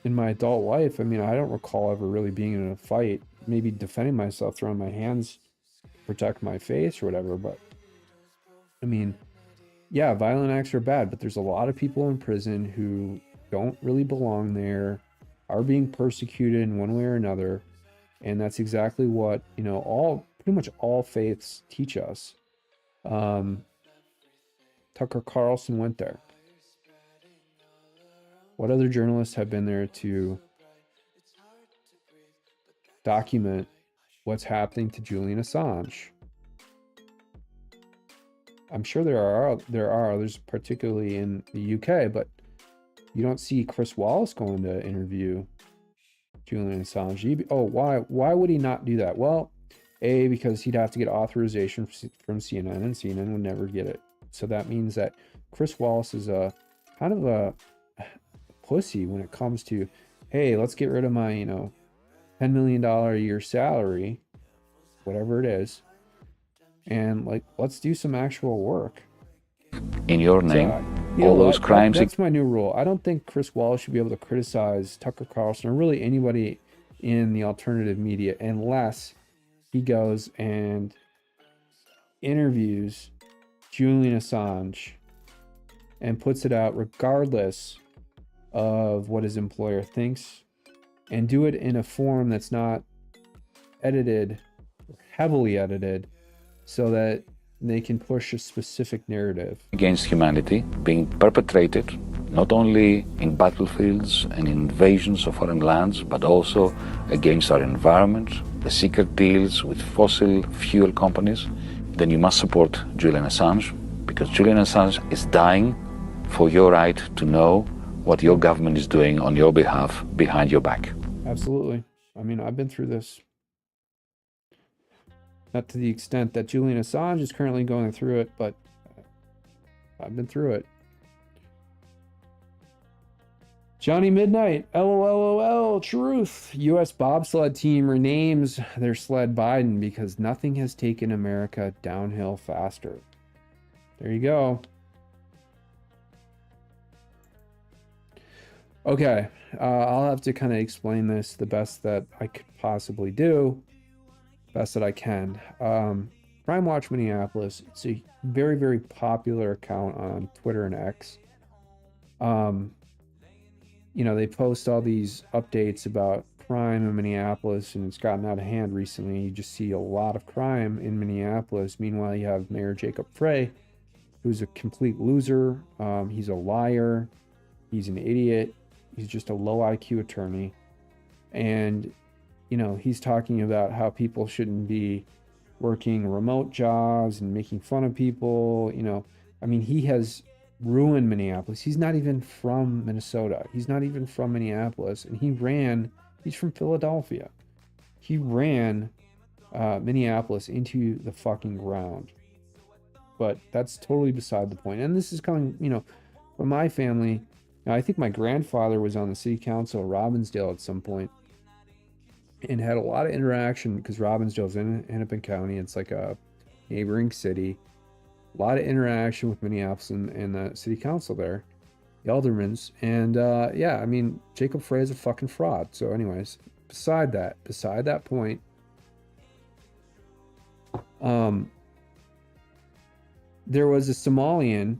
my adult life, I mean, I don't recall ever really being in a fight, maybe defending myself, throwing my hands to protect my face or whatever. But I mean, yeah, violent acts are bad, but there's a lot of people in prison who don't really belong there, are being persecuted in one way or another. And that's exactly what, you know, pretty much all faiths teach us. Tucker Carlson went there. What other journalists have been there to document what's happening to Julian Assange. I'm sure there are others, particularly in the UK, but you don't see Chris Wallace going to interview Julian Assange. Why would he not do that? Well, A, because he'd have to get authorization from CNN, and CNN would never get it. So that means that Chris Wallace is a kind of a pussy when it comes to, hey, let's get rid of my, $10 million a year salary, whatever it is, and let's do some actual work. In your name, all those crimes. That's my new rule. I don't think Chris Wallace should be able to criticize Tucker Carlson or really anybody in the alternative media unless he goes and interviews Julian Assange and puts it out regardless of what his employer thinks, and do it in a form that's not edited, heavily edited, so that they can push a specific narrative against humanity being perpetrated not only in battlefields and invasions of foreign lands, but also against our environment, the secret deals with fossil fuel companies, then you must support Julian Assange, because Julian Assange is dying for your right to know what your government is doing on your behalf behind your back. Absolutely. I mean, I've been through this. Not to the extent that Julian Assange is currently going through it, but I've been through it. Johnny Midnight, LOL, truth. U.S. bobsled team renames their sled Biden because nothing has taken America downhill faster. There you go. Okay, I'll have to kind of explain this the best that I could possibly do. Best that I can. Crime Watch Minneapolis. It's a very, very popular account on Twitter and X. They post all these updates about crime in Minneapolis, and it's gotten out of hand recently. You just see a lot of crime in Minneapolis. Meanwhile, you have Mayor Jacob Frey, who's a complete loser. He's a liar. He's an idiot. He's just a low IQ attorney. And he's talking about how people shouldn't be working remote jobs and making fun of people. He has ruined Minneapolis. He's not even from Minnesota. He's not even from Minneapolis. And he's from Philadelphia. He ran Minneapolis into the fucking ground. But that's totally beside the point. And this is coming, from my family. Now, I think my grandfather was on the city council of Robbinsdale at some point and had a lot of interaction because Robbinsdale's in Hennepin County. It's like a neighboring city. A lot of interaction with Minneapolis and the city council there, the aldermans. And Jacob Frey is a fucking fraud. So anyways, beside that point, there was a Somalian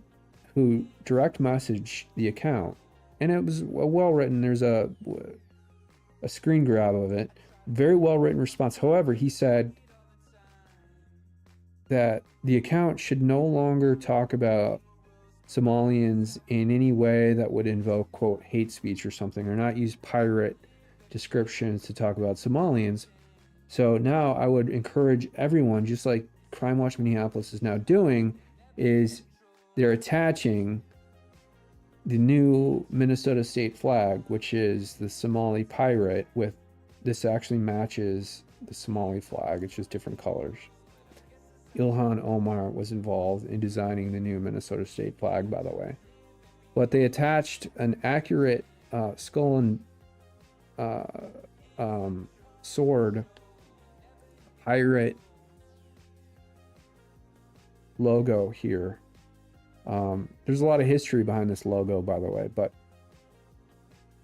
who direct messaged the account, and it was well written. There's a screen grab of it. Very well written response. However, he said that the account should no longer talk about Somalians in any way that would invoke, quote, hate speech or something, or not use pirate descriptions to talk about Somalians. So now I would encourage everyone, just like Crime Watch Minneapolis is now doing, is they're attaching the new Minnesota state flag, which is the Somali pirate. With this actually matches the Somali flag. It's just different colors. Ilhan Omar was involved in designing the new Minnesota state flag, by the way. But they attached an accurate skull and sword pirate logo here. There's a lot of history behind this logo, by the way, but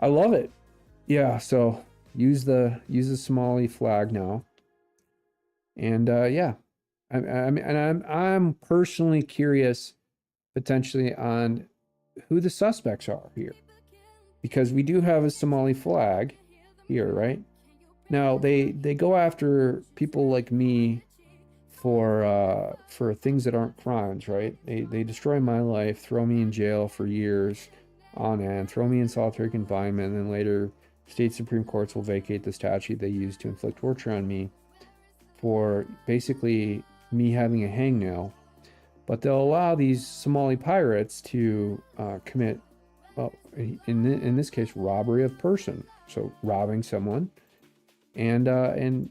I love it. Yeah, so use the Somali flag now. And I'm personally curious potentially on who the suspects are here, because we do have a Somali flag here, right? Now they go after people like me for things that aren't crimes, right? They destroy my life, throw me in jail for years on end, throw me in solitary confinement, and then later state Supreme Courts will vacate the statute they used to inflict torture on me for basically me having a hangnail. But they'll allow these Somali pirates to commit, well, in this case, robbery of person. So robbing someone and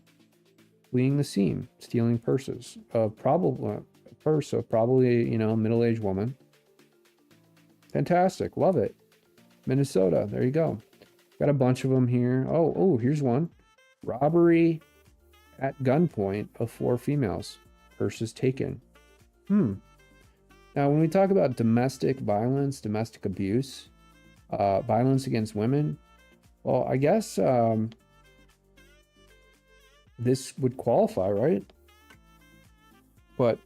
fleeing the scene, stealing purses. Probably a purse of probably, you know, a middle-aged woman. Fantastic. Love it. Minnesota. There you go. Got a bunch of them here. Oh, here's one. Robbery at gunpoint of 4 females. Purses taken. Now, when we talk about domestic violence, domestic abuse, violence against women, well, I guess this would qualify, right? But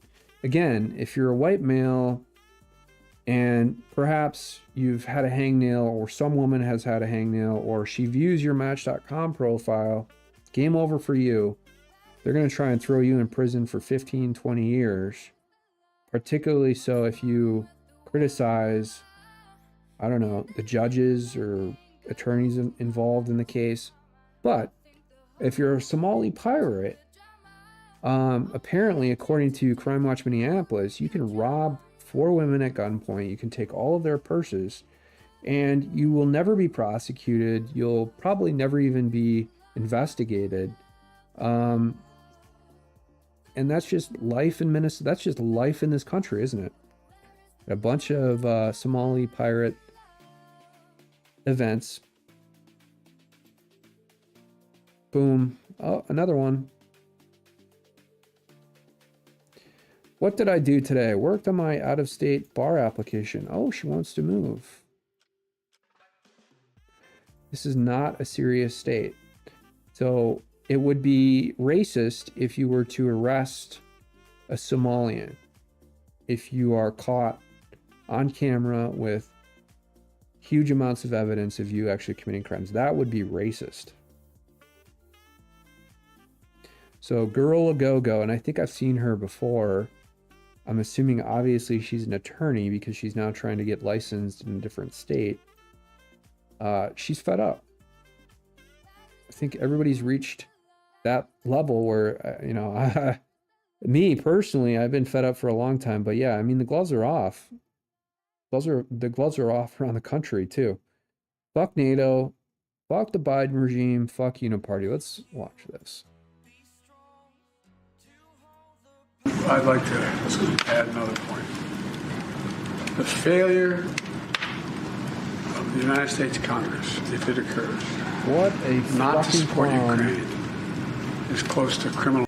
again, if you're a white male and perhaps you've had a hangnail, or some woman has had a hangnail, or she views your Match.com profile, game over for you. They're going to try and throw you in prison for 15, 20 years. Particularly so if you criticize, I don't know, the judges or attorneys involved in the case. But if you're a Somali pirate, apparently, according to Crime Watch Minneapolis, you can rob 4 women at gunpoint. You can take all of their purses, and you will never be prosecuted. You'll probably never even be investigated. And that's just life in Minnesota. That's just life in this country, isn't it? A bunch of Somali pirate events. Boom. Oh, another one. What did I do today? I worked on my out-of-state bar application. Oh, she wants to move. This is not a serious state. So it would be racist if you were to arrest a Somalian. If you are caught on camera with huge amounts of evidence of you actually committing crimes, that would be racist. So Girl A Go-Go, and I think I've seen her before. I'm assuming obviously she's an attorney because she's now trying to get licensed in a different state. She's fed up. I think everybody's reached that level where, you know, me personally, I've been fed up for a long time. But yeah, I mean, the gloves are off. The gloves are off around the country too. Fuck NATO. Fuck the Biden regime. Fuck Uniparty. Let's watch this. I'd like to add another point. The failure of the United States Congress, if it occurs, what a not to fucking support clown. Ukraine is close to criminal.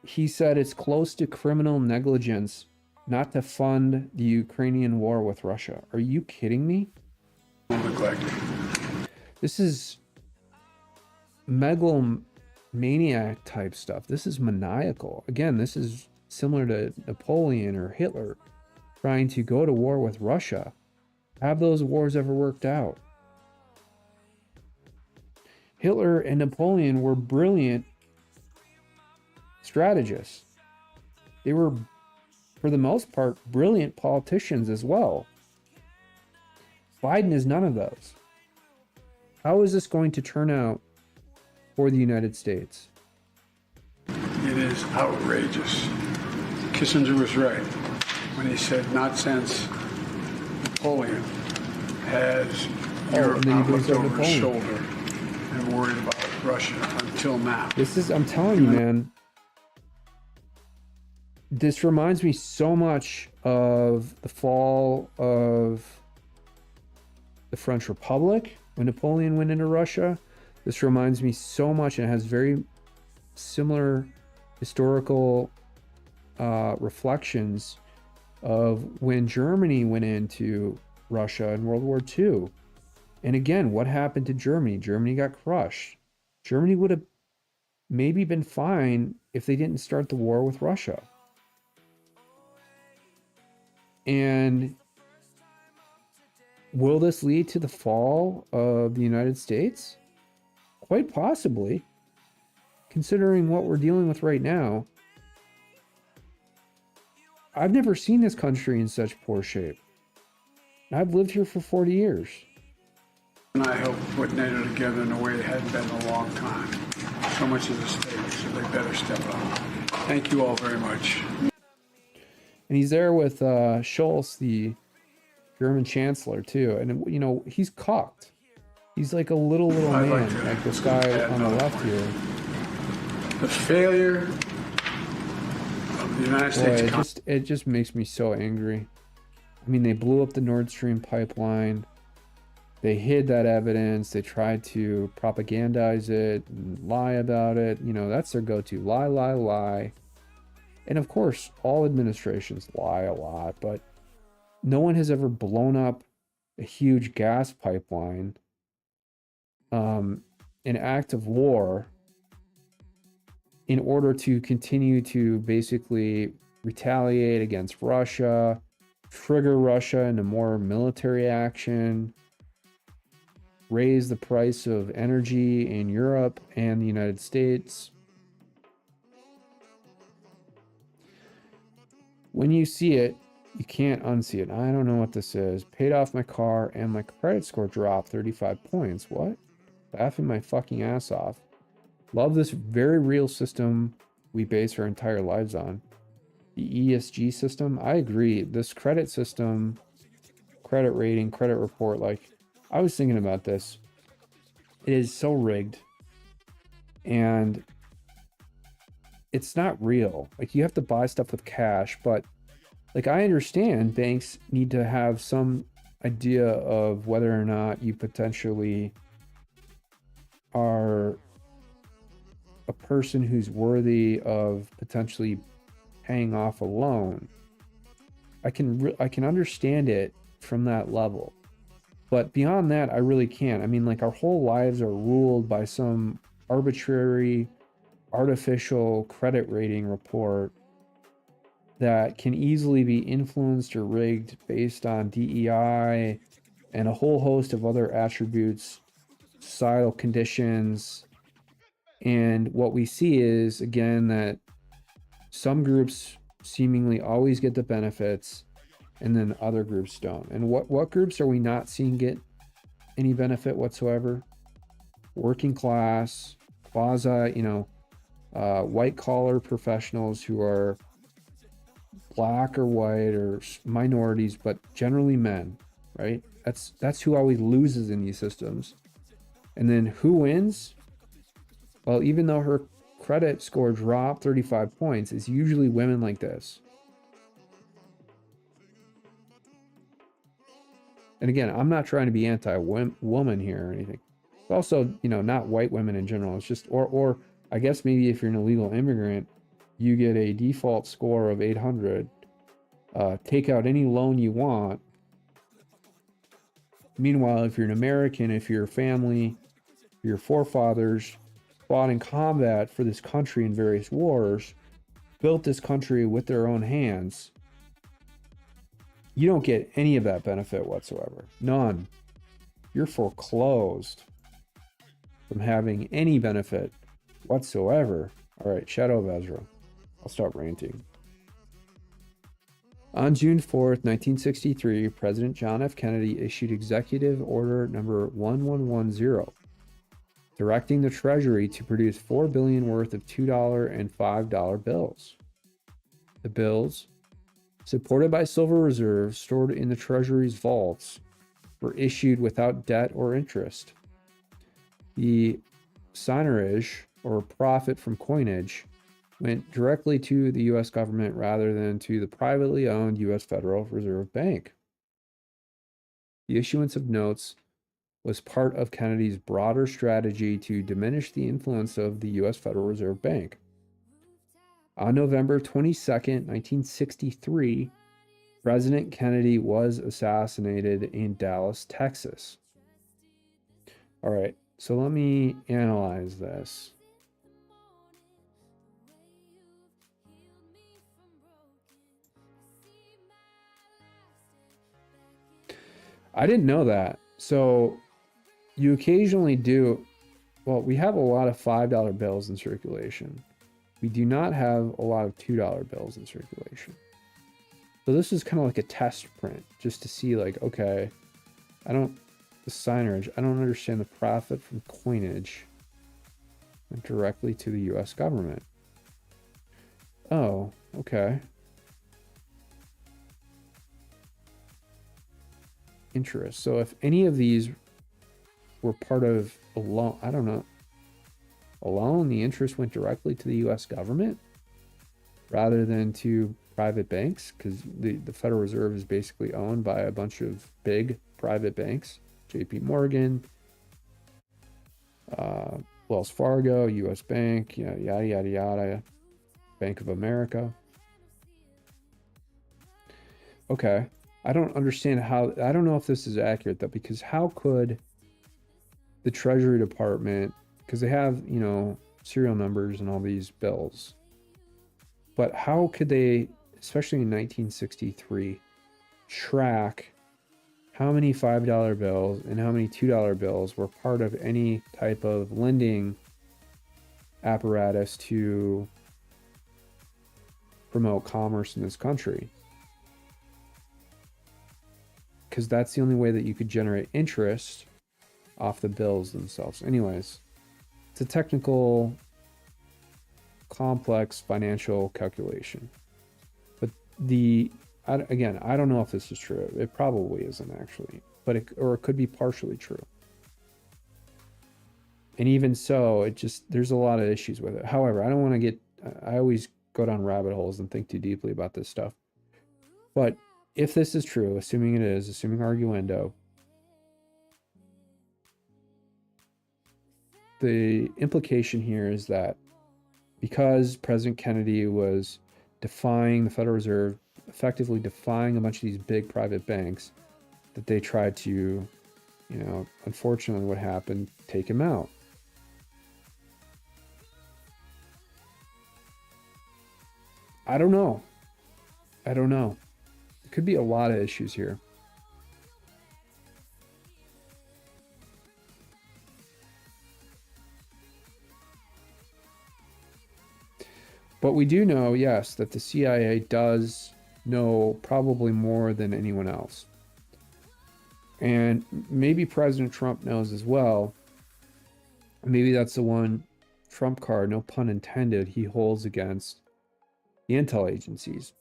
He said it's close to criminal negligence not to fund the Ukrainian war with Russia. Are you kidding me? Neglect. This is megalomaniac type stuff. This is maniacal. Again, this is similar to Napoleon or Hitler trying to go to war with Russia. Have those wars ever worked out? Hitler and Napoleon were brilliant strategists. They were, for the most part, brilliant politicians as well. Biden is none of those. How is this going to turn out for the United States? It is outrageous. Kissinger was right when he said not since Napoleon has Europe not looked over his shoulder and worried about Russia until now. This is, I'm telling you, man, this reminds me so much of the fall of the French Republic when Napoleon went into Russia. This reminds me so much, and it has very similar historical reflections of when Germany went into Russia in World War II. And again, what happened to Germany? Germany got crushed. Germany would have maybe been fine if they didn't start the war with Russia. And will this lead to the fall of the United States? Quite possibly, considering what we're dealing with right now. I've never seen this country in such poor shape. I've lived here for 40 years. and I helped put NATO together in a way it hadn't been in a long time. So much is at stake, so they better step up. Thank you all very much. And he's there with Scholz, the German chancellor, too. And, you know, he's cocked. He's like a little man, like this guy on the left here. The failure of the United States... it just makes me so angry. I mean, they blew up the Nord Stream pipeline. They hid that evidence. They tried to propagandize it and lie about it. You know, that's their go-to. Lie, lie, lie. And of course, all administrations lie a lot, but no one has ever blown up a huge gas pipeline, an act of war, in order to continue to basically retaliate against Russia, trigger Russia into more military action, raise the price of energy in Europe and the United States. When you see it, you can't unsee it. I don't know what this is. Paid off my car and my credit score dropped 35 points. What? Laughing my fucking ass off. Love this very real system we base our entire lives on. The ESG system. I agree. This credit system, credit rating, credit report, like, I was thinking about this. It is so rigged. And it's not real. Like, you have to buy stuff with cash, but like, I understand banks need to have some idea of whether or not you potentially are a person who's worthy of potentially paying off a loan. I can understand it from that level. But beyond that, I really can't. I mean, like, our whole lives are ruled by some arbitrary, artificial credit rating report that can easily be influenced or rigged based on DEI and a whole host of other attributes, societal conditions. And what we see is, again, that some groups seemingly always get the benefits and then other groups don't. And what groups are we not seeing get any benefit whatsoever? Working class, quasi, white collar professionals who are black or white or minorities, but generally men, right? That's who always loses in these systems. And then who wins? Well, even though her credit score dropped 35 points, it's usually women like this. And again, I'm not trying to be anti-woman here or anything. It's also, not white women in general. It's just, or I guess maybe if you're an illegal immigrant, you get a default score of 800. Take out any loan you want. Meanwhile, if you're an American, if your family, your forefathers fought in combat for this country in various wars, built this country with their own hands, you don't get any of that benefit whatsoever. None. You're foreclosed from having any benefit whatsoever. All right, Shadow of Ezra. I'll start ranting. On June 4th, 1963, President John F. Kennedy issued Executive Order number 1110, directing the Treasury to produce $4 billion worth of $2 and $5 bills. The bills, supported by silver reserves stored in the Treasury's vaults, were issued without debt or interest. The signerage, or profit from coinage, went directly to the U.S. government rather than to the privately owned U.S. Federal Reserve Bank. The issuance of notes was part of Kennedy's broader strategy to diminish the influence of the U.S. Federal Reserve Bank. On November 22nd, 1963, President Kennedy was assassinated in Dallas, Texas. All right, so let me analyze this. I didn't know that. So you occasionally do, well, we have a lot of $5 bills in circulation. We do not have a lot of $2 bills in circulation. So this is kind of like a test print, just to see, like, okay, I don't the signage. I don't understand the profit from coinage went directly to the U.S. government. Oh, okay. Interest. So if any of these were part of a loan, I don't know, a loan, the interest went directly to the U.S. government rather than to private banks, because the Federal Reserve is basically owned by a bunch of big private banks, JP Morgan, Wells Fargo, U.S. Bank, yada, yada, yada, Bank of America. Okay. I don't understand how, I don't know if this is accurate though, because how could the Treasury Department, because they have, you know, serial numbers and all these bills, but how could they, especially in 1963, track how many $5 bills and how many $2 bills were part of any type of lending apparatus to promote commerce in this country? Because that's the only way that you could generate interest off the bills themselves. Anyways, it's a technical, complex financial calculation. But again, I don't know if this is true. It probably isn't actually, but it could be partially true. And even so, there's a lot of issues with it. However, I always go down rabbit holes and think too deeply about this stuff. But if this is true, assuming it is, assuming arguendo, the implication here is that because President Kennedy was defying the Federal Reserve, effectively defying a bunch of these big private banks, that they tried to, you know, unfortunately what happened, take him out. I don't know. There could be a lot of issues here. But we do know, yes, that the CIA does know probably more than anyone else. And maybe President Trump knows as well. Maybe that's the one trump card, no pun intended, he holds against the intel agencies.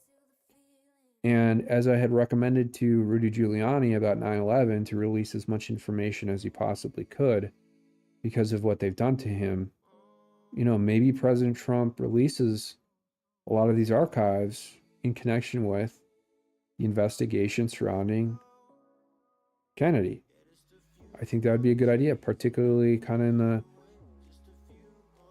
And as I had recommended to Rudy Giuliani about 9/11 to release as much information as he possibly could because of what they've done to him, you know, maybe President Trump releases a lot of these archives in connection with the investigation surrounding Kennedy. I think that would be a good idea, particularly kind of in the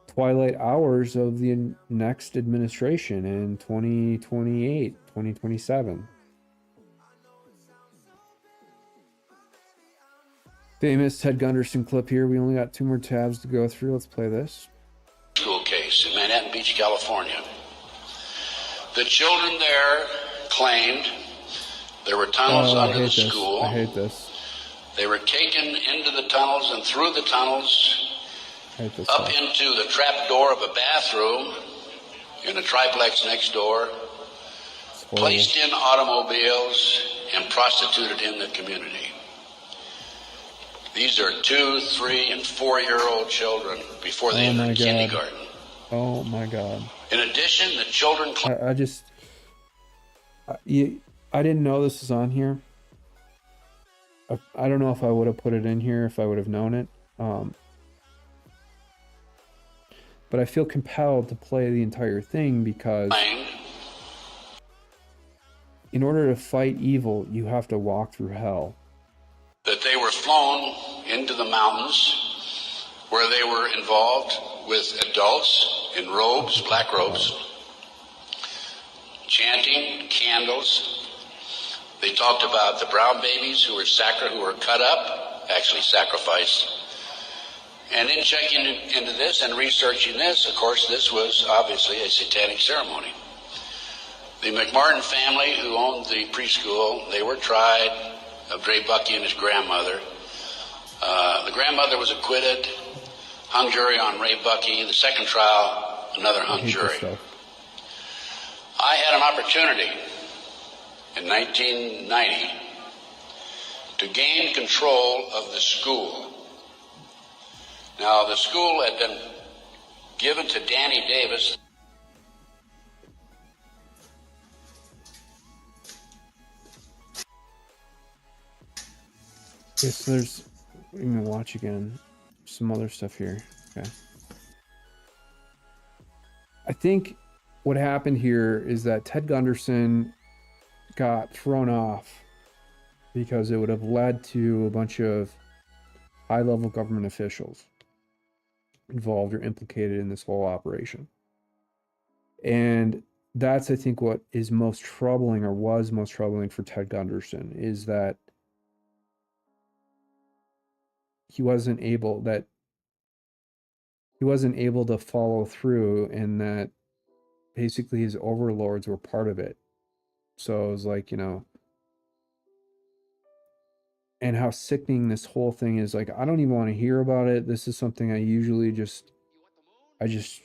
twilight hours of the next administration in 2028, 2027. Famous Ted Gunderson clip here. We only got 2 more tabs to go through. Let's play this. School case in Manhattan Beach, California. The children there claimed there were tunnels under the school. I hate this. They were taken into the tunnels and through the tunnels up into the trap door of a bathroom in a triplex next door, placed in automobiles, and prostituted in the community. These are 2-, 3-, and 4-year-old children before they enter kindergarten. Oh my God. In addition, the children... I didn't know this was on here. I don't know if I would have put it in here if I would have known it. But I feel compelled to play the entire thing because in order to fight evil, you have to walk through hell. That they were flown into the mountains where they were involved with adults in robes, black robes, chanting, candles. They talked about the brown babies who were cut up, actually sacrificed. And in checking into this and researching this, of course, this was obviously a satanic ceremony. The McMartin family, who owned the preschool, they were tried of Ray Bucky and his grandmother. The grandmother was acquitted, hung jury on Ray Bucky. The second trial, another hung jury. I had an opportunity in 1990 to gain control of the school. Now, the school had been given to Danny Davis. Okay, so there's, let me watch again, some other stuff here. Okay. I think what happened here is that Ted Gunderson got thrown off because it would have led to a bunch of high-level government officials involved or implicated in this whole operation. And that's, I think, what is most troubling, or was most troubling for Ted Gunderson, is that he wasn't able to follow through, and that basically his overlords were part of it. So it was like, you know, and how sickening this whole thing is. Like, I don't even want to hear about it. This is something I usually just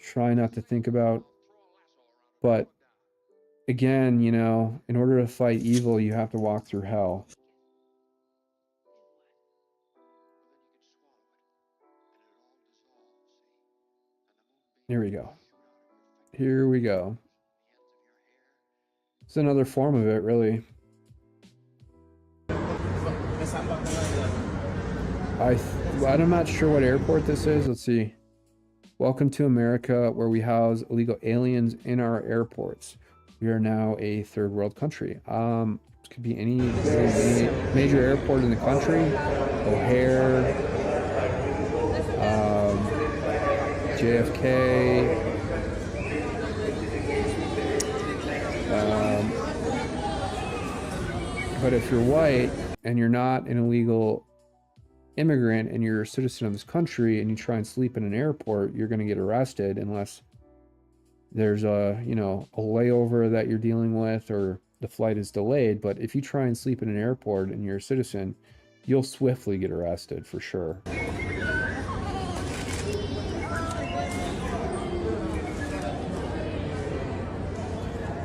try not to think about. But again, you know, in order to fight evil, you have to walk through hell. Here we go. Here we go. It's another form of it, really. I'm not sure what airport this is. Let's see. Welcome to America, where we house illegal aliens in our airports. We are now a third world country. This could be any major airport in the country. O'Hare, JFK. But if you're white and you're not an illegal immigrant and you're a citizen of this country and you try and sleep in an airport, you're going to get arrested unless there's a, you know, a layover that you're dealing with or the flight is delayed. But if you try and sleep in an airport and you're a citizen, you'll swiftly get arrested for sure.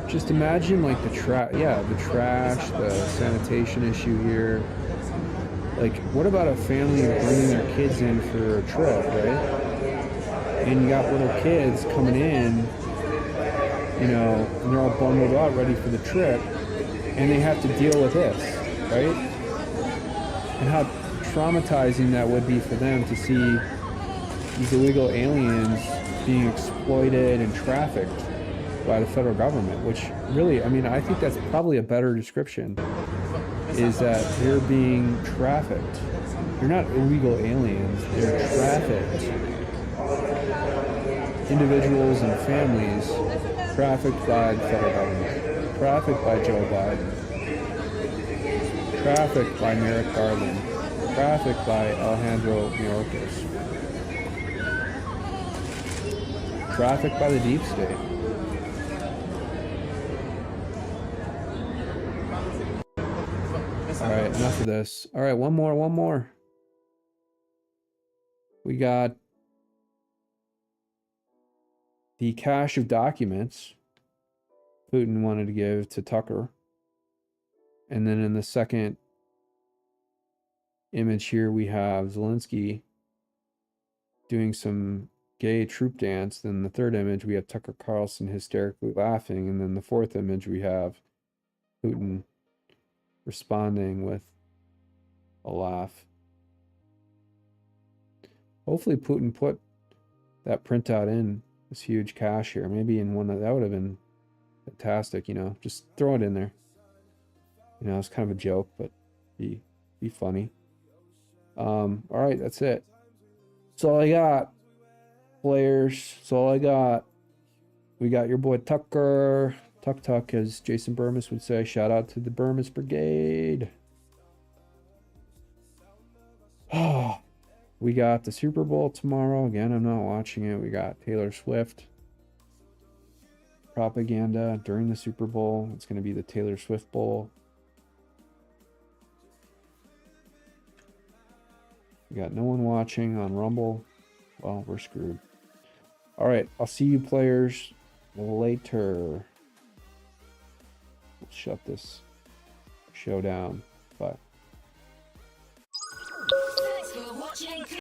Just imagine like the trash, the sanitation issue here. Like, what about a family bringing their kids in for a trip, right? And you got little kids coming in, you know, and they're all bundled up, ready for the trip, and they have to deal with this, right? And how traumatizing that would be for them to see these illegal aliens being exploited and trafficked by the federal government, which really, I mean, I think that's probably a better description, is that they're being trafficked. They're not illegal aliens, they're trafficked. Individuals and families trafficked by the federal government, trafficked by Joe Biden, trafficked by Merrick Garland, trafficked by Alejandro Mayorkas, trafficked by the deep state. All right, enough of this. All right, one more. We got the cache of documents Putin wanted to give to Tucker. And then in the second image here, we have Zelensky doing some gay troop dance. Then the third image, we have Tucker Carlson hysterically laughing. And then the fourth image, we have Putin responding with a laugh. Hopefully Putin put that printout in this huge cache here. Maybe in one that would have been fantastic, you know. Just throw it in there. You know, it's kind of a joke, but be funny. All right, that's it. That's all I got. Players, that's all I got. We got your boy Tucker. Tuck, as Jason Burmis would say. Shout out to the Burmis Brigade. We got the Super Bowl tomorrow. Again, I'm not watching it. We got Taylor Swift propaganda during the Super Bowl. It's going to be the Taylor Swift Bowl. We got no one watching on Rumble. Well, we're screwed. All right, I'll see you players later. Shut this show down.